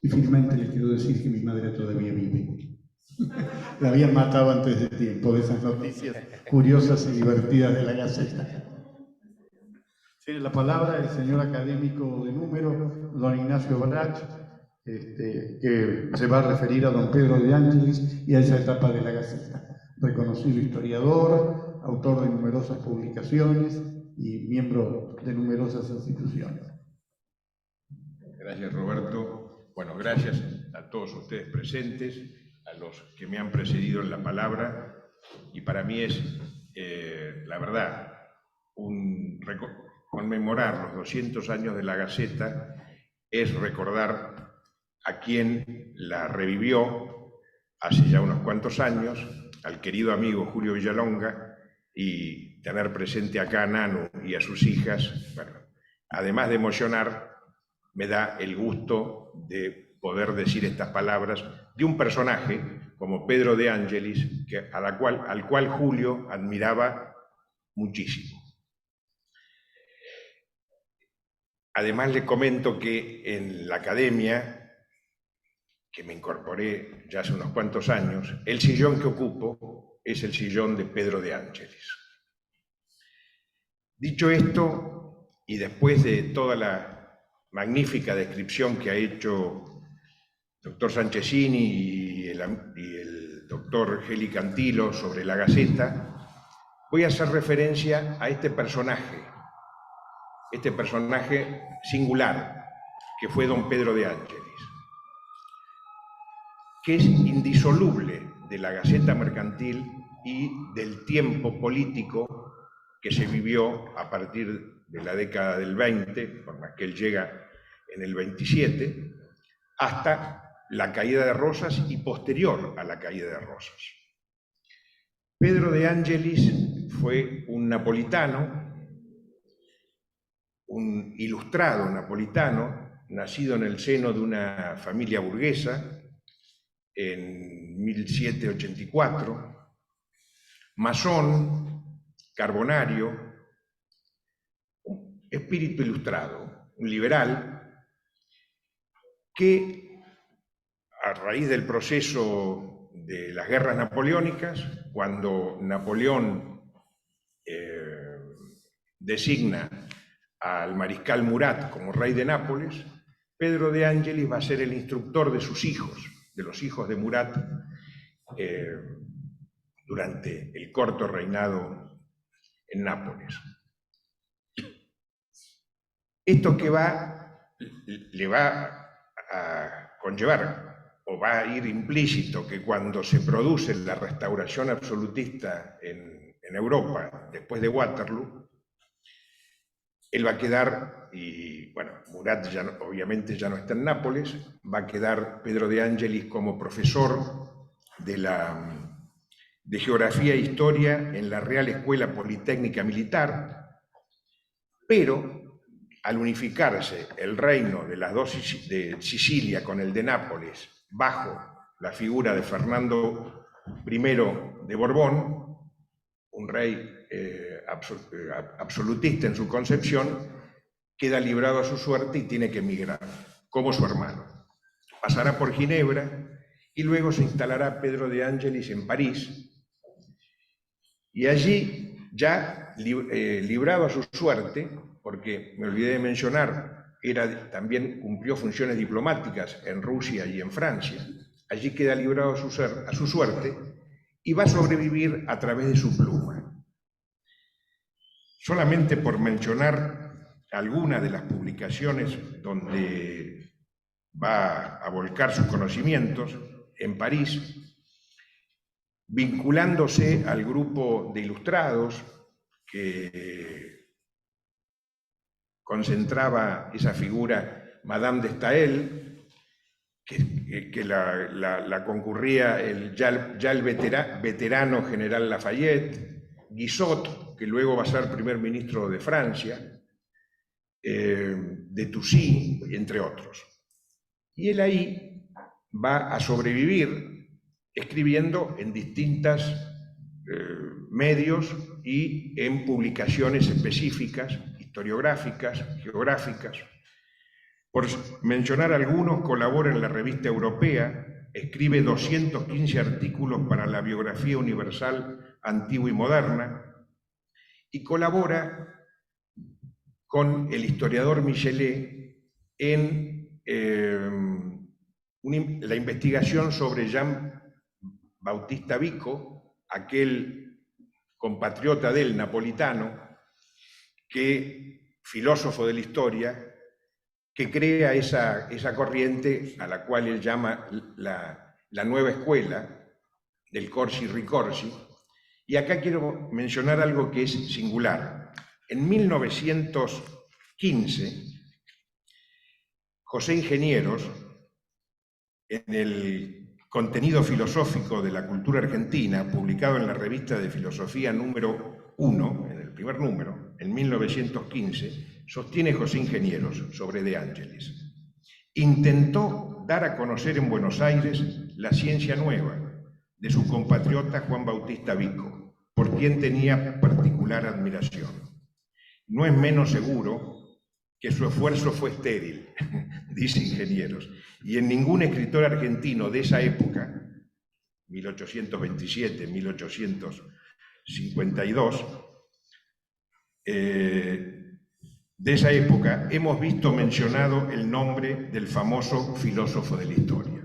Y finalmente le quiero decir que mi madre todavía vive. La habían matado antes de tiempo, de esas noticias curiosas y divertidas de la Gaceta. Tiene la palabra el señor académico de número, don Ignacio Brach, que se va a referir a don Pedro de Ángeles y a esa etapa de la Gaceta. Reconocido historiador, autor de numerosas publicaciones y miembro de numerosas instituciones. Gracias, Roberto. Bueno, gracias a todos ustedes presentes, a los que me han precedido en la palabra, y para mí es, la verdad, conmemorar los 200 años de la Gaceta es recordar a quien la revivió hace ya unos cuantos años, al querido amigo Julio Villalonga, y tener presente acá a Nanu y a sus hijas, bueno, además de emocionar, me da el gusto de poder decir estas palabras de un personaje como Pedro de Ángelis, al cual Julio admiraba muchísimo. Además, le comento que en la academia, que me incorporé ya hace unos cuantos años, el sillón que ocupo es el sillón de Pedro de Ángelis. Dicho esto, y después de toda la magnífica descripción que ha hecho el doctor Sanchesini y el doctor Geli Cantilo sobre la Gaceta, voy a hacer referencia a este personaje singular, que fue don Pedro de Ángelis, que es indisoluble de la Gaceta Mercantil y del tiempo político que se vivió a partir de la década del 20, por más que él llega en el 27, hasta la caída de Rosas y posterior a la caída de Rosas. Pedro de Ángelis fue un napolitano, un ilustrado napolitano, nacido en el seno de una familia burguesa, en 1784, masón, carbonario, espíritu ilustrado, un liberal que, a raíz del proceso de las guerras napoleónicas, cuando Napoleón designa al mariscal Murat como rey de Nápoles, Pedro de Angelis va a ser el instructor de sus hijos, de los hijos de Murat, durante el corto reinado en Nápoles. Esto que le va a conllevar, o va a ir implícito, que cuando se produce la restauración absolutista en Europa, después de Waterloo, él va a quedar, y bueno, Murat obviamente ya no está en Nápoles, va a quedar Pedro de Angelis como profesor de Geografía e Historia en la Real Escuela Politécnica Militar, pero al unificarse el reino de las dos de Sicilia con el de Nápoles bajo la figura de Fernando I de Borbón, un rey absolutista en su concepción, queda librado a su suerte y tiene que emigrar, como su hermano. Pasará por Ginebra y luego se instalará Pedro de Angelis en París, y allí, ya librado a su suerte, porque me olvidé de mencionar, también cumplió funciones diplomáticas en Rusia y en Francia, allí queda librado a su suerte y va a sobrevivir a través de su pluma. Solamente por mencionar algunas de las publicaciones donde va a volcar sus conocimientos, en París, vinculándose al grupo de ilustrados que concentraba esa figura Madame de Staël, que la concurría ya el veterano general Lafayette, Guizot, que luego va a ser primer ministro de Francia, de Toucy, entre otros. Y él ahí va a sobrevivir escribiendo en distintos medios y en publicaciones específicas, historiográficas, geográficas. Por mencionar algunos, colabora en la Revista Europea, escribe 215 artículos para la Biografía Universal Antigua y Moderna, y colabora con el historiador Michelet en la investigación sobre Jean Bautista Vico, aquel compatriota del napolitano, filósofo de la historia, que crea esa corriente a la cual él llama la nueva escuela del Corsi-Ricorsi. Y acá quiero mencionar algo que es singular. En 1915, José Ingenieros, en el Contenido filosófico de la cultura argentina, publicado en la Revista de Filosofía número 1, en el primer número, en 1915, sostiene José Ingenieros sobre De Angelis. Intentó dar a conocer en Buenos Aires la ciencia nueva de su compatriota Juan Bautista Vico, por quien tenía particular admiración. No es menos seguro que su esfuerzo fue estéril, dice Ingenieros, y en ningún escritor argentino de esa época, 1827, 1852, de esa época, hemos visto mencionado el nombre del famoso filósofo de la historia.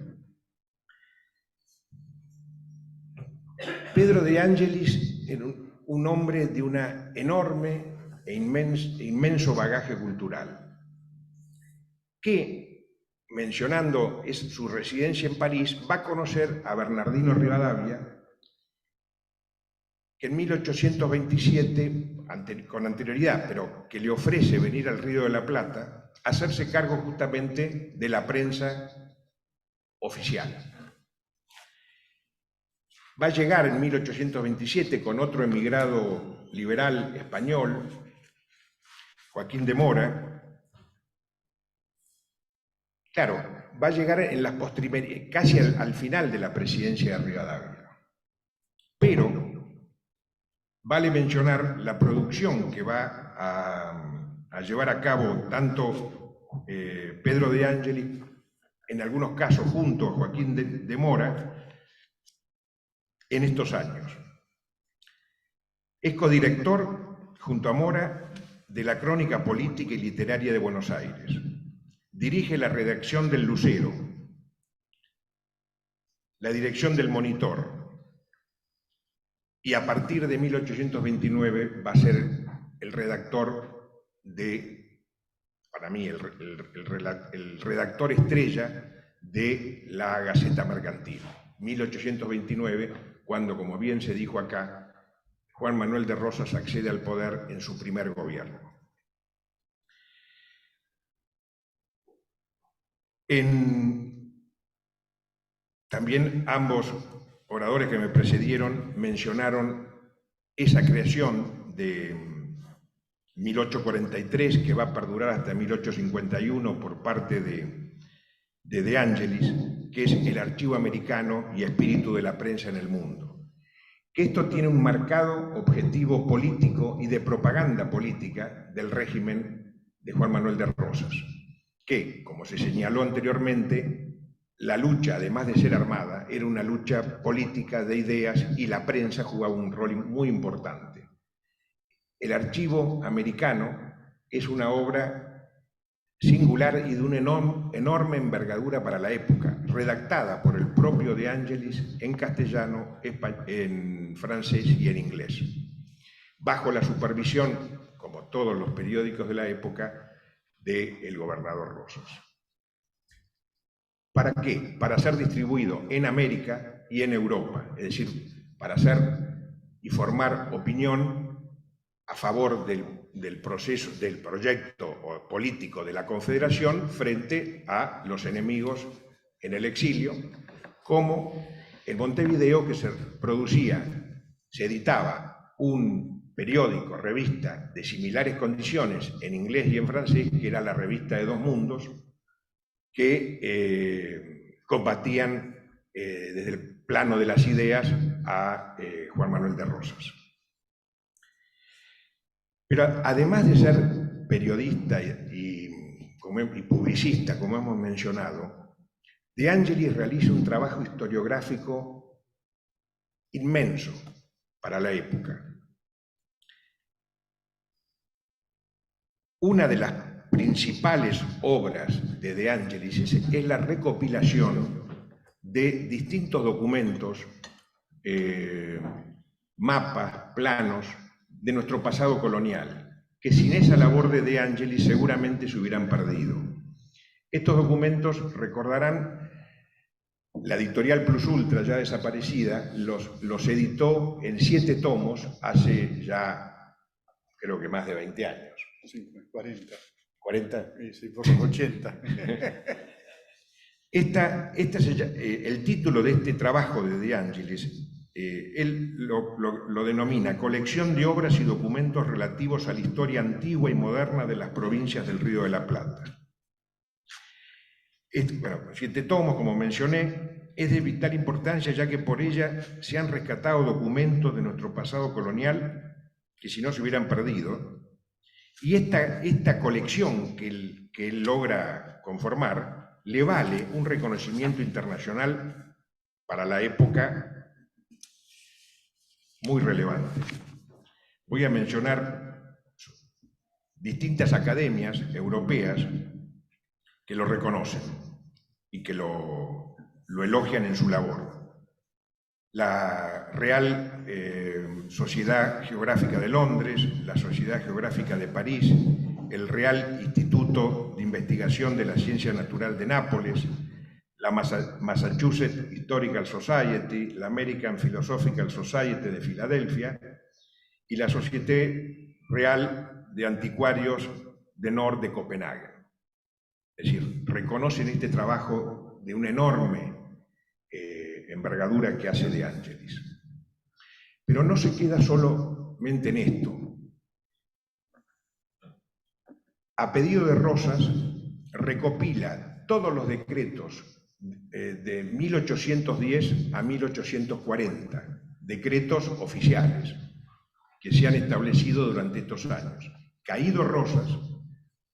Pedro de Angelis era un hombre de una enorme e inmenso bagaje cultural, que, mencionando su residencia en París, va a conocer a Bernardino Rivadavia, que en 1827, con anterioridad, pero que le ofrece venir al Río de la Plata, a hacerse cargo justamente de la prensa oficial. Va a llegar en 1827 con otro emigrado liberal español, Joaquín de Mora. Claro, va a llegar en las casi al final de la presidencia de Rivadavia. Pero vale mencionar la producción que va a llevar a cabo tanto Pedro de Angeli, en algunos casos junto a Joaquín de Mora, en estos años. Es codirector, junto a Mora, de la Crónica Política y Literaria de Buenos Aires. Dirige la redacción del Lucero, la dirección del Monitor, y a partir de 1829 va a ser el redactor de, para mí, el redactor estrella de la Gaceta Mercantil. 1829, cuando, como bien se dijo acá, Juan Manuel de Rosas accede al poder en su primer gobierno. También ambos oradores que me precedieron mencionaron esa creación de 1843 que va a perdurar hasta 1851 por parte de Angelis, que es el Archivo Americano y Espíritu de la Prensa en el Mundo. Que esto tiene un marcado objetivo político y de propaganda política del régimen de Juan Manuel de Rosas, que, como se señaló anteriormente, la lucha, además de ser armada, era una lucha política de ideas y la prensa jugaba un rol muy importante. El Archivo Americano es una obra singular y de una enorme envergadura para la época, redactada por el propio De Angelis en castellano, en francés y en inglés, bajo la supervisión, como todos los periódicos de la época, del gobernador Rosas. ¿Para qué? Para ser distribuido en América y en Europa, es decir, para hacer y formar opinión a favor del proyecto político de la Confederación frente a los enemigos en el exilio, como en Montevideo, que se editaba un periódico, revista de similares condiciones en inglés y en francés, que era la Revista de Dos Mundos, que combatían desde el plano de las ideas a Juan Manuel de Rosas. Pero además de ser periodista y publicista, como hemos mencionado, De Angelis realiza un trabajo historiográfico inmenso para la época. Una de las principales obras de De Angelis es la recopilación de distintos documentos, mapas, planos, de nuestro pasado colonial, que sin esa labor de De Angelis seguramente se hubieran perdido. Estos documentos, recordarán, la editorial Plus Ultra, ya desaparecida, los editó en 7 tomos hace ya, creo que más de 20 años. Sí, 40. ¿40? Sí, por los 80. El título de este trabajo de De Angelis, él lo denomina Colección de obras y documentos relativos a la historia antigua y moderna de las provincias del Río de la Plata. 7 tomos, como mencioné, es de vital importancia ya que por ella se han rescatado documentos de nuestro pasado colonial que si no se hubieran perdido. Y esta colección que él logra conformar le vale un reconocimiento internacional para la época muy relevante. Voy a mencionar distintas academias europeas que lo reconocen y que lo elogian en su labor. La Real Sociedad Geográfica de Londres, la Sociedad Geográfica de París, el Real Instituto de Investigación de la Ciencia Natural de Nápoles, la Massachusetts Historical Society, la American Philosophical Society de Filadelfia y la Société Real de Anticuarios de Nord de Copenhague. Es decir, reconocen este trabajo de una enorme envergadura que hace De Angelis. Pero no se queda solamente en esto. A pedido de Rosas, recopila todos los decretos de 1810 a 1840, decretos oficiales que se han establecido durante estos años. Caído Rosas,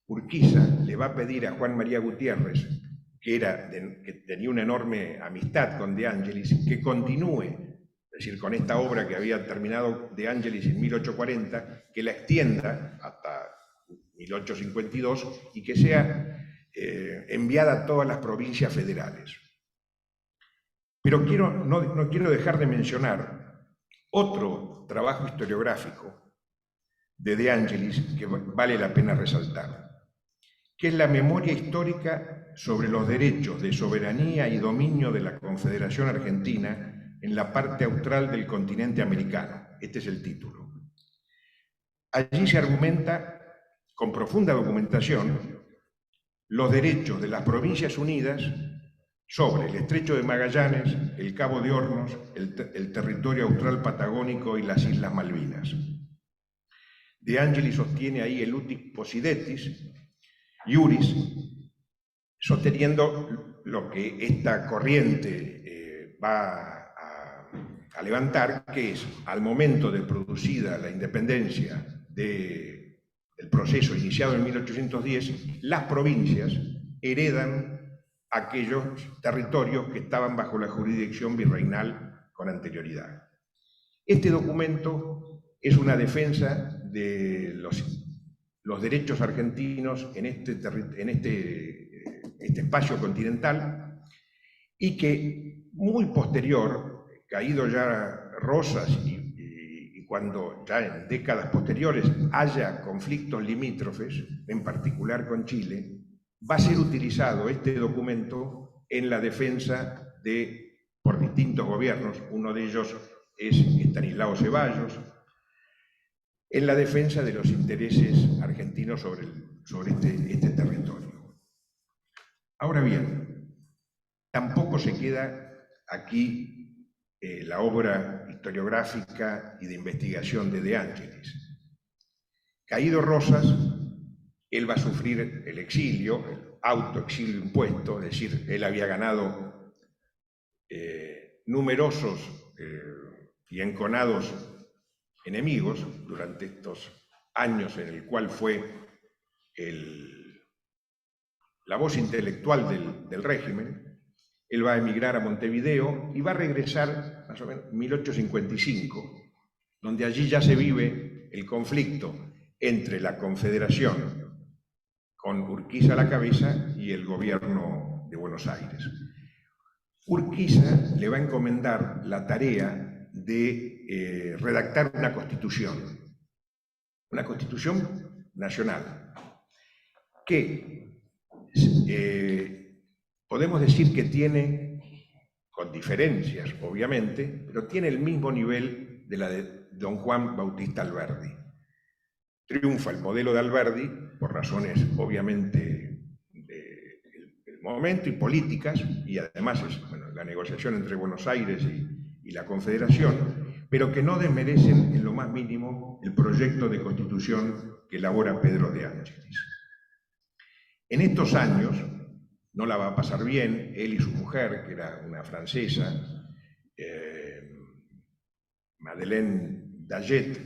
Urquiza le va a pedir a Juan María Gutiérrez, que tenía una enorme amistad con De Angelis, que continúe, es decir, con esta obra que había terminado De Angelis en 1840, que la extienda hasta 1852 y que sea enviada a todas las provincias federales. Pero no quiero dejar de mencionar otro trabajo historiográfico de Angelis que vale la pena resaltar, que es la memoria histórica sobre los derechos de soberanía y dominio de la Confederación Argentina en la parte austral del continente americano. Este es el título. Allí se argumenta, con profunda documentación, los derechos de las Provincias Unidas sobre el Estrecho de Magallanes, el Cabo de Hornos, el territorio austral patagónico y las Islas Malvinas. De Angelis sostiene ahí el utis possidetis iuris, sosteniendo lo que esta corriente va a levantar, que es, al momento de producida la independencia del proceso iniciado en 1810, las provincias heredan aquellos territorios que estaban bajo la jurisdicción virreinal con anterioridad. Este documento es una defensa de los derechos argentinos en este espacio continental, y que muy posterior, caído ya Rosas y cuando ya en décadas posteriores haya conflictos limítrofes, en particular con Chile, va a ser utilizado este documento en la defensa por distintos gobiernos, uno de ellos es Estanislao Ceballos, en la defensa de los intereses argentinos sobre este territorio. Ahora bien, tampoco se queda aquí la obra historiográfica y de investigación de Angelis. Caído Rosas, él va a sufrir el exilio, el autoexilio impuesto, es decir, él había ganado numerosos y enconados enemigos durante estos años en el cual fue la voz intelectual del régimen. Él va a emigrar a Montevideo y va a regresar más o menos en 1855, donde allí ya se vive el conflicto entre la Confederación, con Urquiza a la cabeza, y el gobierno de Buenos Aires. Urquiza le va a encomendar la tarea de redactar una constitución nacional, que podemos decir que tiene, con diferencias obviamente, pero tiene el mismo nivel de la de don Juan Bautista Alberdi. Triunfa el modelo de Alberdi por razones obviamente del momento y políticas, y además es la negociación entre Buenos Aires y la Confederación, pero que no desmerecen en lo más mínimo el proyecto de constitución que elabora Pedro de Angelis. En estos años no la va a pasar bien, él y su mujer, que era una francesa, Madeleine Daget.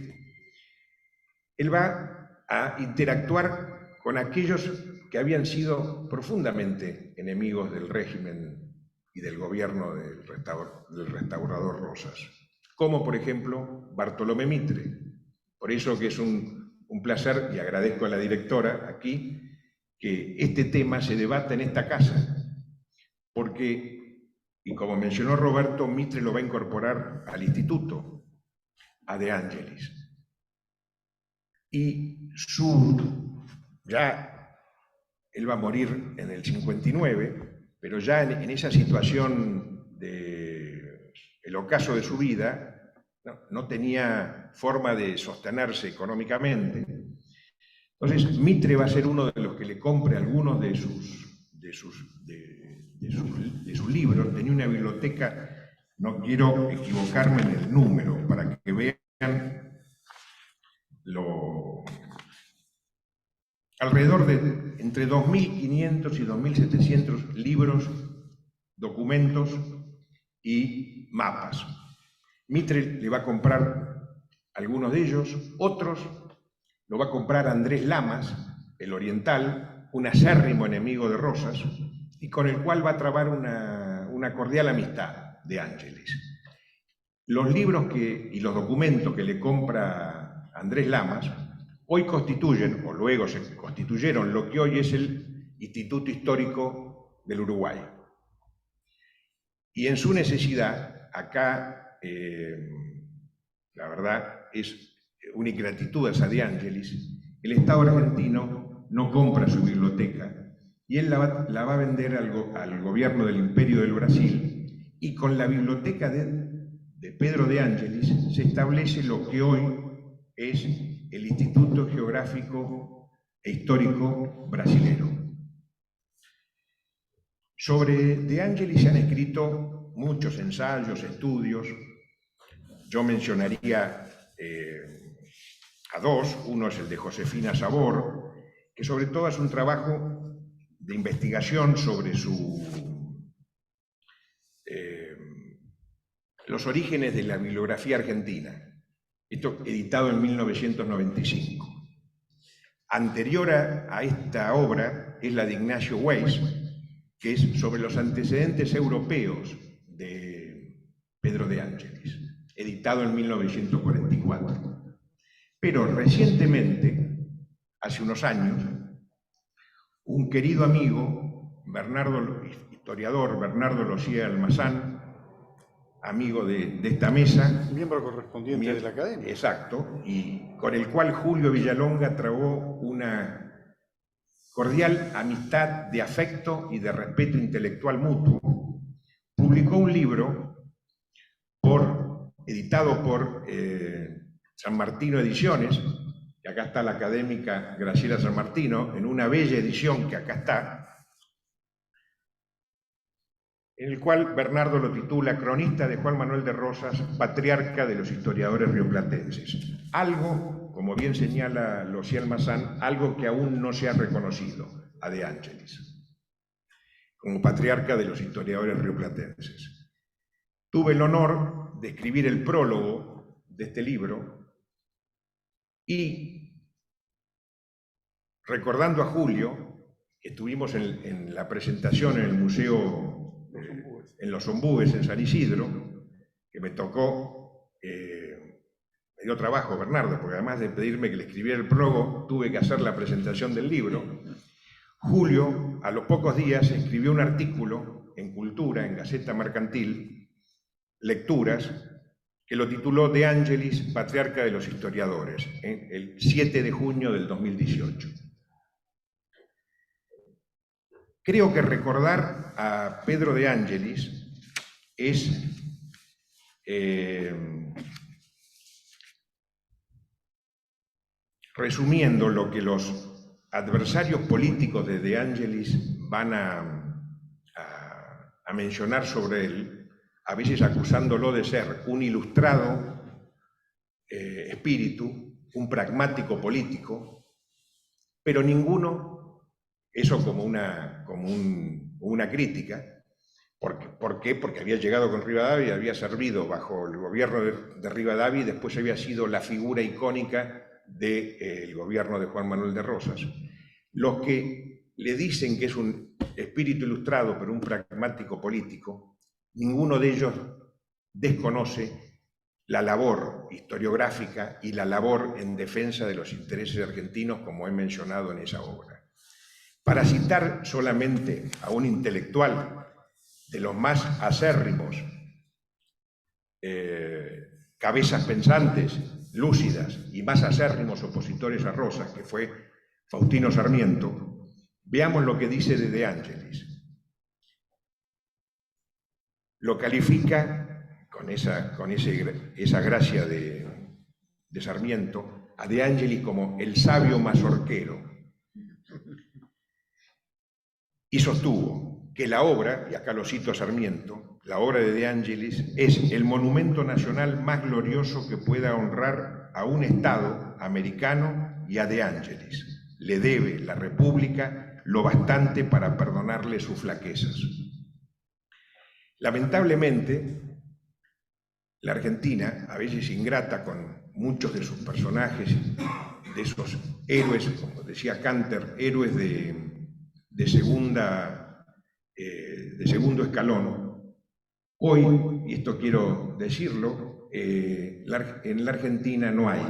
Él va a interactuar con aquellos que habían sido profundamente enemigos del régimen y del gobierno del restaurador Rosas, como por ejemplo Bartolomé Mitre. Por eso que es un placer, y agradezco a la directora aquí, que este tema se debata en esta casa, porque, y como mencionó Roberto, Mitre lo va a incorporar al instituto, a De Angelis. Y ya él va a morir en el 59, pero ya en esa situación el ocaso de su vida, no tenía forma de sostenerse económicamente. Entonces Mitre va a ser uno de los que le compre algunos de sus libros. Tenía una biblioteca, no quiero equivocarme en el número, para que alrededor de entre 2.500 y 2.700 libros, documentos y mapas. Mitre le va a comprar algunos de ellos, otros lo va a comprar Andrés Lamas, el oriental, un acérrimo enemigo de Rosas, y con el cual va a trabar una cordial amistad de Ángeles. Los libros y los documentos que le compra Andrés Lamas hoy constituyen, o luego se constituyeron, lo que hoy es el Instituto Histórico del Uruguay. Y en su necesidad, acá, la verdad, es una ingratitud esa de Ángeles, el Estado argentino no compra su biblioteca y él la va a vender al gobierno del Imperio del Brasil, y con la biblioteca de Pedro de Ángeles se establece lo que hoy es el Instituto Geográfico e Histórico Brasilero. Sobre De Ángelis se han escrito muchos ensayos, estudios. Yo mencionaría a dos. Uno es el de Josefina Sabor, que sobre todo es un trabajo de investigación sobre los orígenes de la bibliografía argentina. Esto editado en 1995. Anterior a esta obra es la de Ignacio Weiss, que es sobre los antecedentes europeos de Pedro de Ángelis, editado en 1944. Pero recientemente, hace unos años, un querido amigo, historiador Bernardo Losía Almazán, amigo de esta mesa. Miembro correspondiente de la academia. Exacto, y con el cual Julio Villalonga trabó una cordial amistad de afecto y de respeto intelectual mutuo. Publicó un libro editado por San Martino Ediciones, y acá está la académica Graciela San Martino, en una bella edición que acá está, en el cual Bernardo lo titula Cronista de Juan Manuel de Rosas, patriarca de los historiadores rioplatenses. Algo, como bien señala Losía Almazán, algo que aún no se ha reconocido a De Ángelis como patriarca de los historiadores rioplatenses. Tuve el honor de escribir el prólogo de este libro y, recordando a Julio, estuvimos en la presentación en el Museo en Los Ombúes, en San Isidro, que me tocó, me dio trabajo Bernardo, porque además de pedirme que le escribiera el prólogo, tuve que hacer la presentación del libro. Julio, a los pocos días, escribió un artículo en Cultura, en Gaceta Mercantil, Lecturas, que lo tituló De Ángelis, patriarca de los historiadores, el 7 de junio del 2018. Creo que recordar a Pedro de Ángelis es resumiendo lo que los adversarios políticos de De Ángelis van a mencionar sobre él, a veces acusándolo de ser un ilustrado espíritu, un pragmático político, pero ninguno, eso como una crítica. ¿Por qué? Porque había llegado con Rivadavia, había servido bajo el gobierno de Rivadavia y después había sido la figura icónica del gobierno de Juan Manuel de Rosas. Los que le dicen que es un espíritu ilustrado pero un pragmático político, ninguno de ellos desconoce la labor historiográfica y la labor en defensa de los intereses argentinos, como he mencionado en esa obra. Para citar solamente a un intelectual de los más acérrimos, cabezas pensantes, lúcidas y más acérrimos opositores a Rosas, que fue Faustino Sarmiento, veamos lo que dice de Ángelis. Lo califica, con esa gracia de Sarmiento, a De Ángelis como el sabio mazorquero. Y sostuvo que la obra, y acá lo cito a Sarmiento, la obra de De Ángelis es el monumento nacional más glorioso que pueda honrar a un Estado americano y a De Ángelis. Le debe la República lo bastante para perdonarle sus flaquezas. Lamentablemente, la Argentina, a veces ingrata con muchos de sus personajes, de esos héroes, como decía Kanter, héroes de segundo escalón. Hoy, y esto quiero decirlo, en la Argentina no hay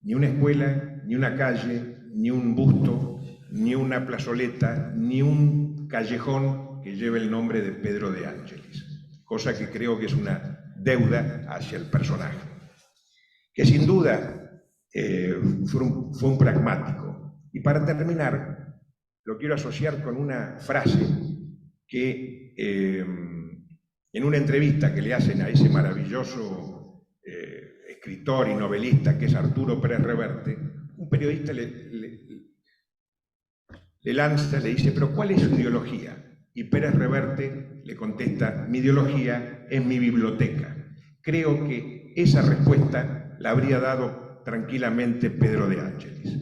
ni una escuela, ni una calle, ni un busto, ni una plazoleta, ni un callejón que lleve el nombre de Pedro de Ángeles, cosa que creo que es una deuda hacia el personaje, que sin duda fue un pragmático. Y para terminar, lo quiero asociar con una frase que en una entrevista que le hacen a ese maravilloso escritor y novelista que es Arturo Pérez Reverte, un periodista le lanza, le dice, pero ¿cuál es su ideología? Y Pérez Reverte le contesta, mi ideología es mi biblioteca. Creo que esa respuesta la habría dado tranquilamente Pedro de Ángeles.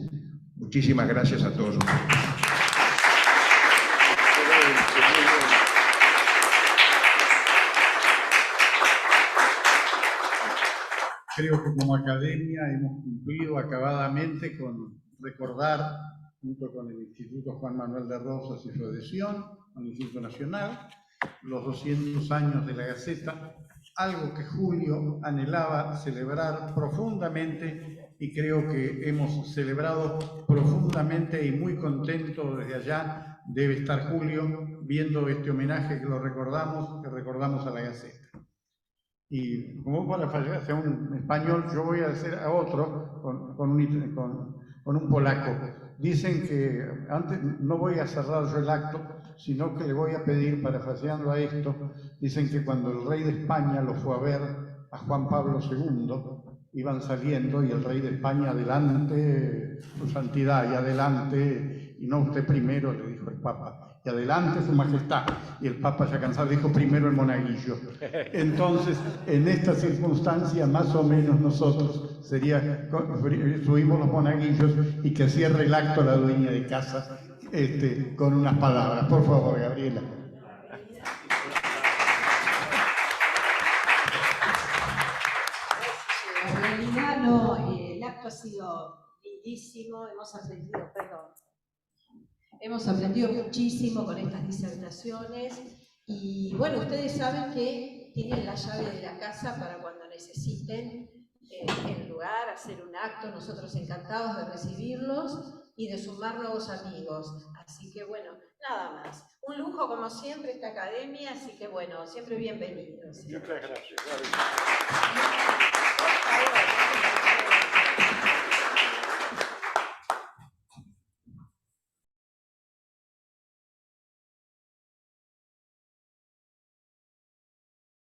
Muchísimas gracias a todos ustedes. Creo que como academia hemos cumplido acabadamente con recordar, junto con el Instituto Juan Manuel de Rosas y su adhesión, con el Instituto Nacional, los 200 años de la Gaceta, algo que Julio anhelaba celebrar profundamente y creo que hemos celebrado profundamente y muy contento desde allá. Debe estar Julio viendo este homenaje que recordamos a la Gaceta. Y como para fallarse a un español, yo voy a hacer a otro con un polaco. Dicen que, antes no voy a cerrar yo el acto, sino que le voy a pedir, parafraseando a esto, dicen que cuando el rey de España lo fue a ver a Juan Pablo II, iban saliendo y el rey de España, adelante, su santidad, y adelante, y no usted primero, le dijo el Papa. Y adelante su majestad. Y el Papa, ya cansado, dijo primero el monaguillo. Entonces, en esta circunstancia, más o menos nosotros subimos los monaguillos y que cierre el acto la dueña de casa con unas palabras. Por favor, Gabriela. En realidad no, el acto ha sido lindísimo, hemos aprendido muchísimo con estas disertaciones y bueno, ustedes saben que tienen la llave de la casa para cuando necesiten el lugar, hacer un acto. Nosotros encantados de recibirlos y de sumar nuevos amigos. Así que bueno, nada más. Un lujo como siempre esta academia, así que bueno, siempre bienvenidos. Muchas gracias. Por favor.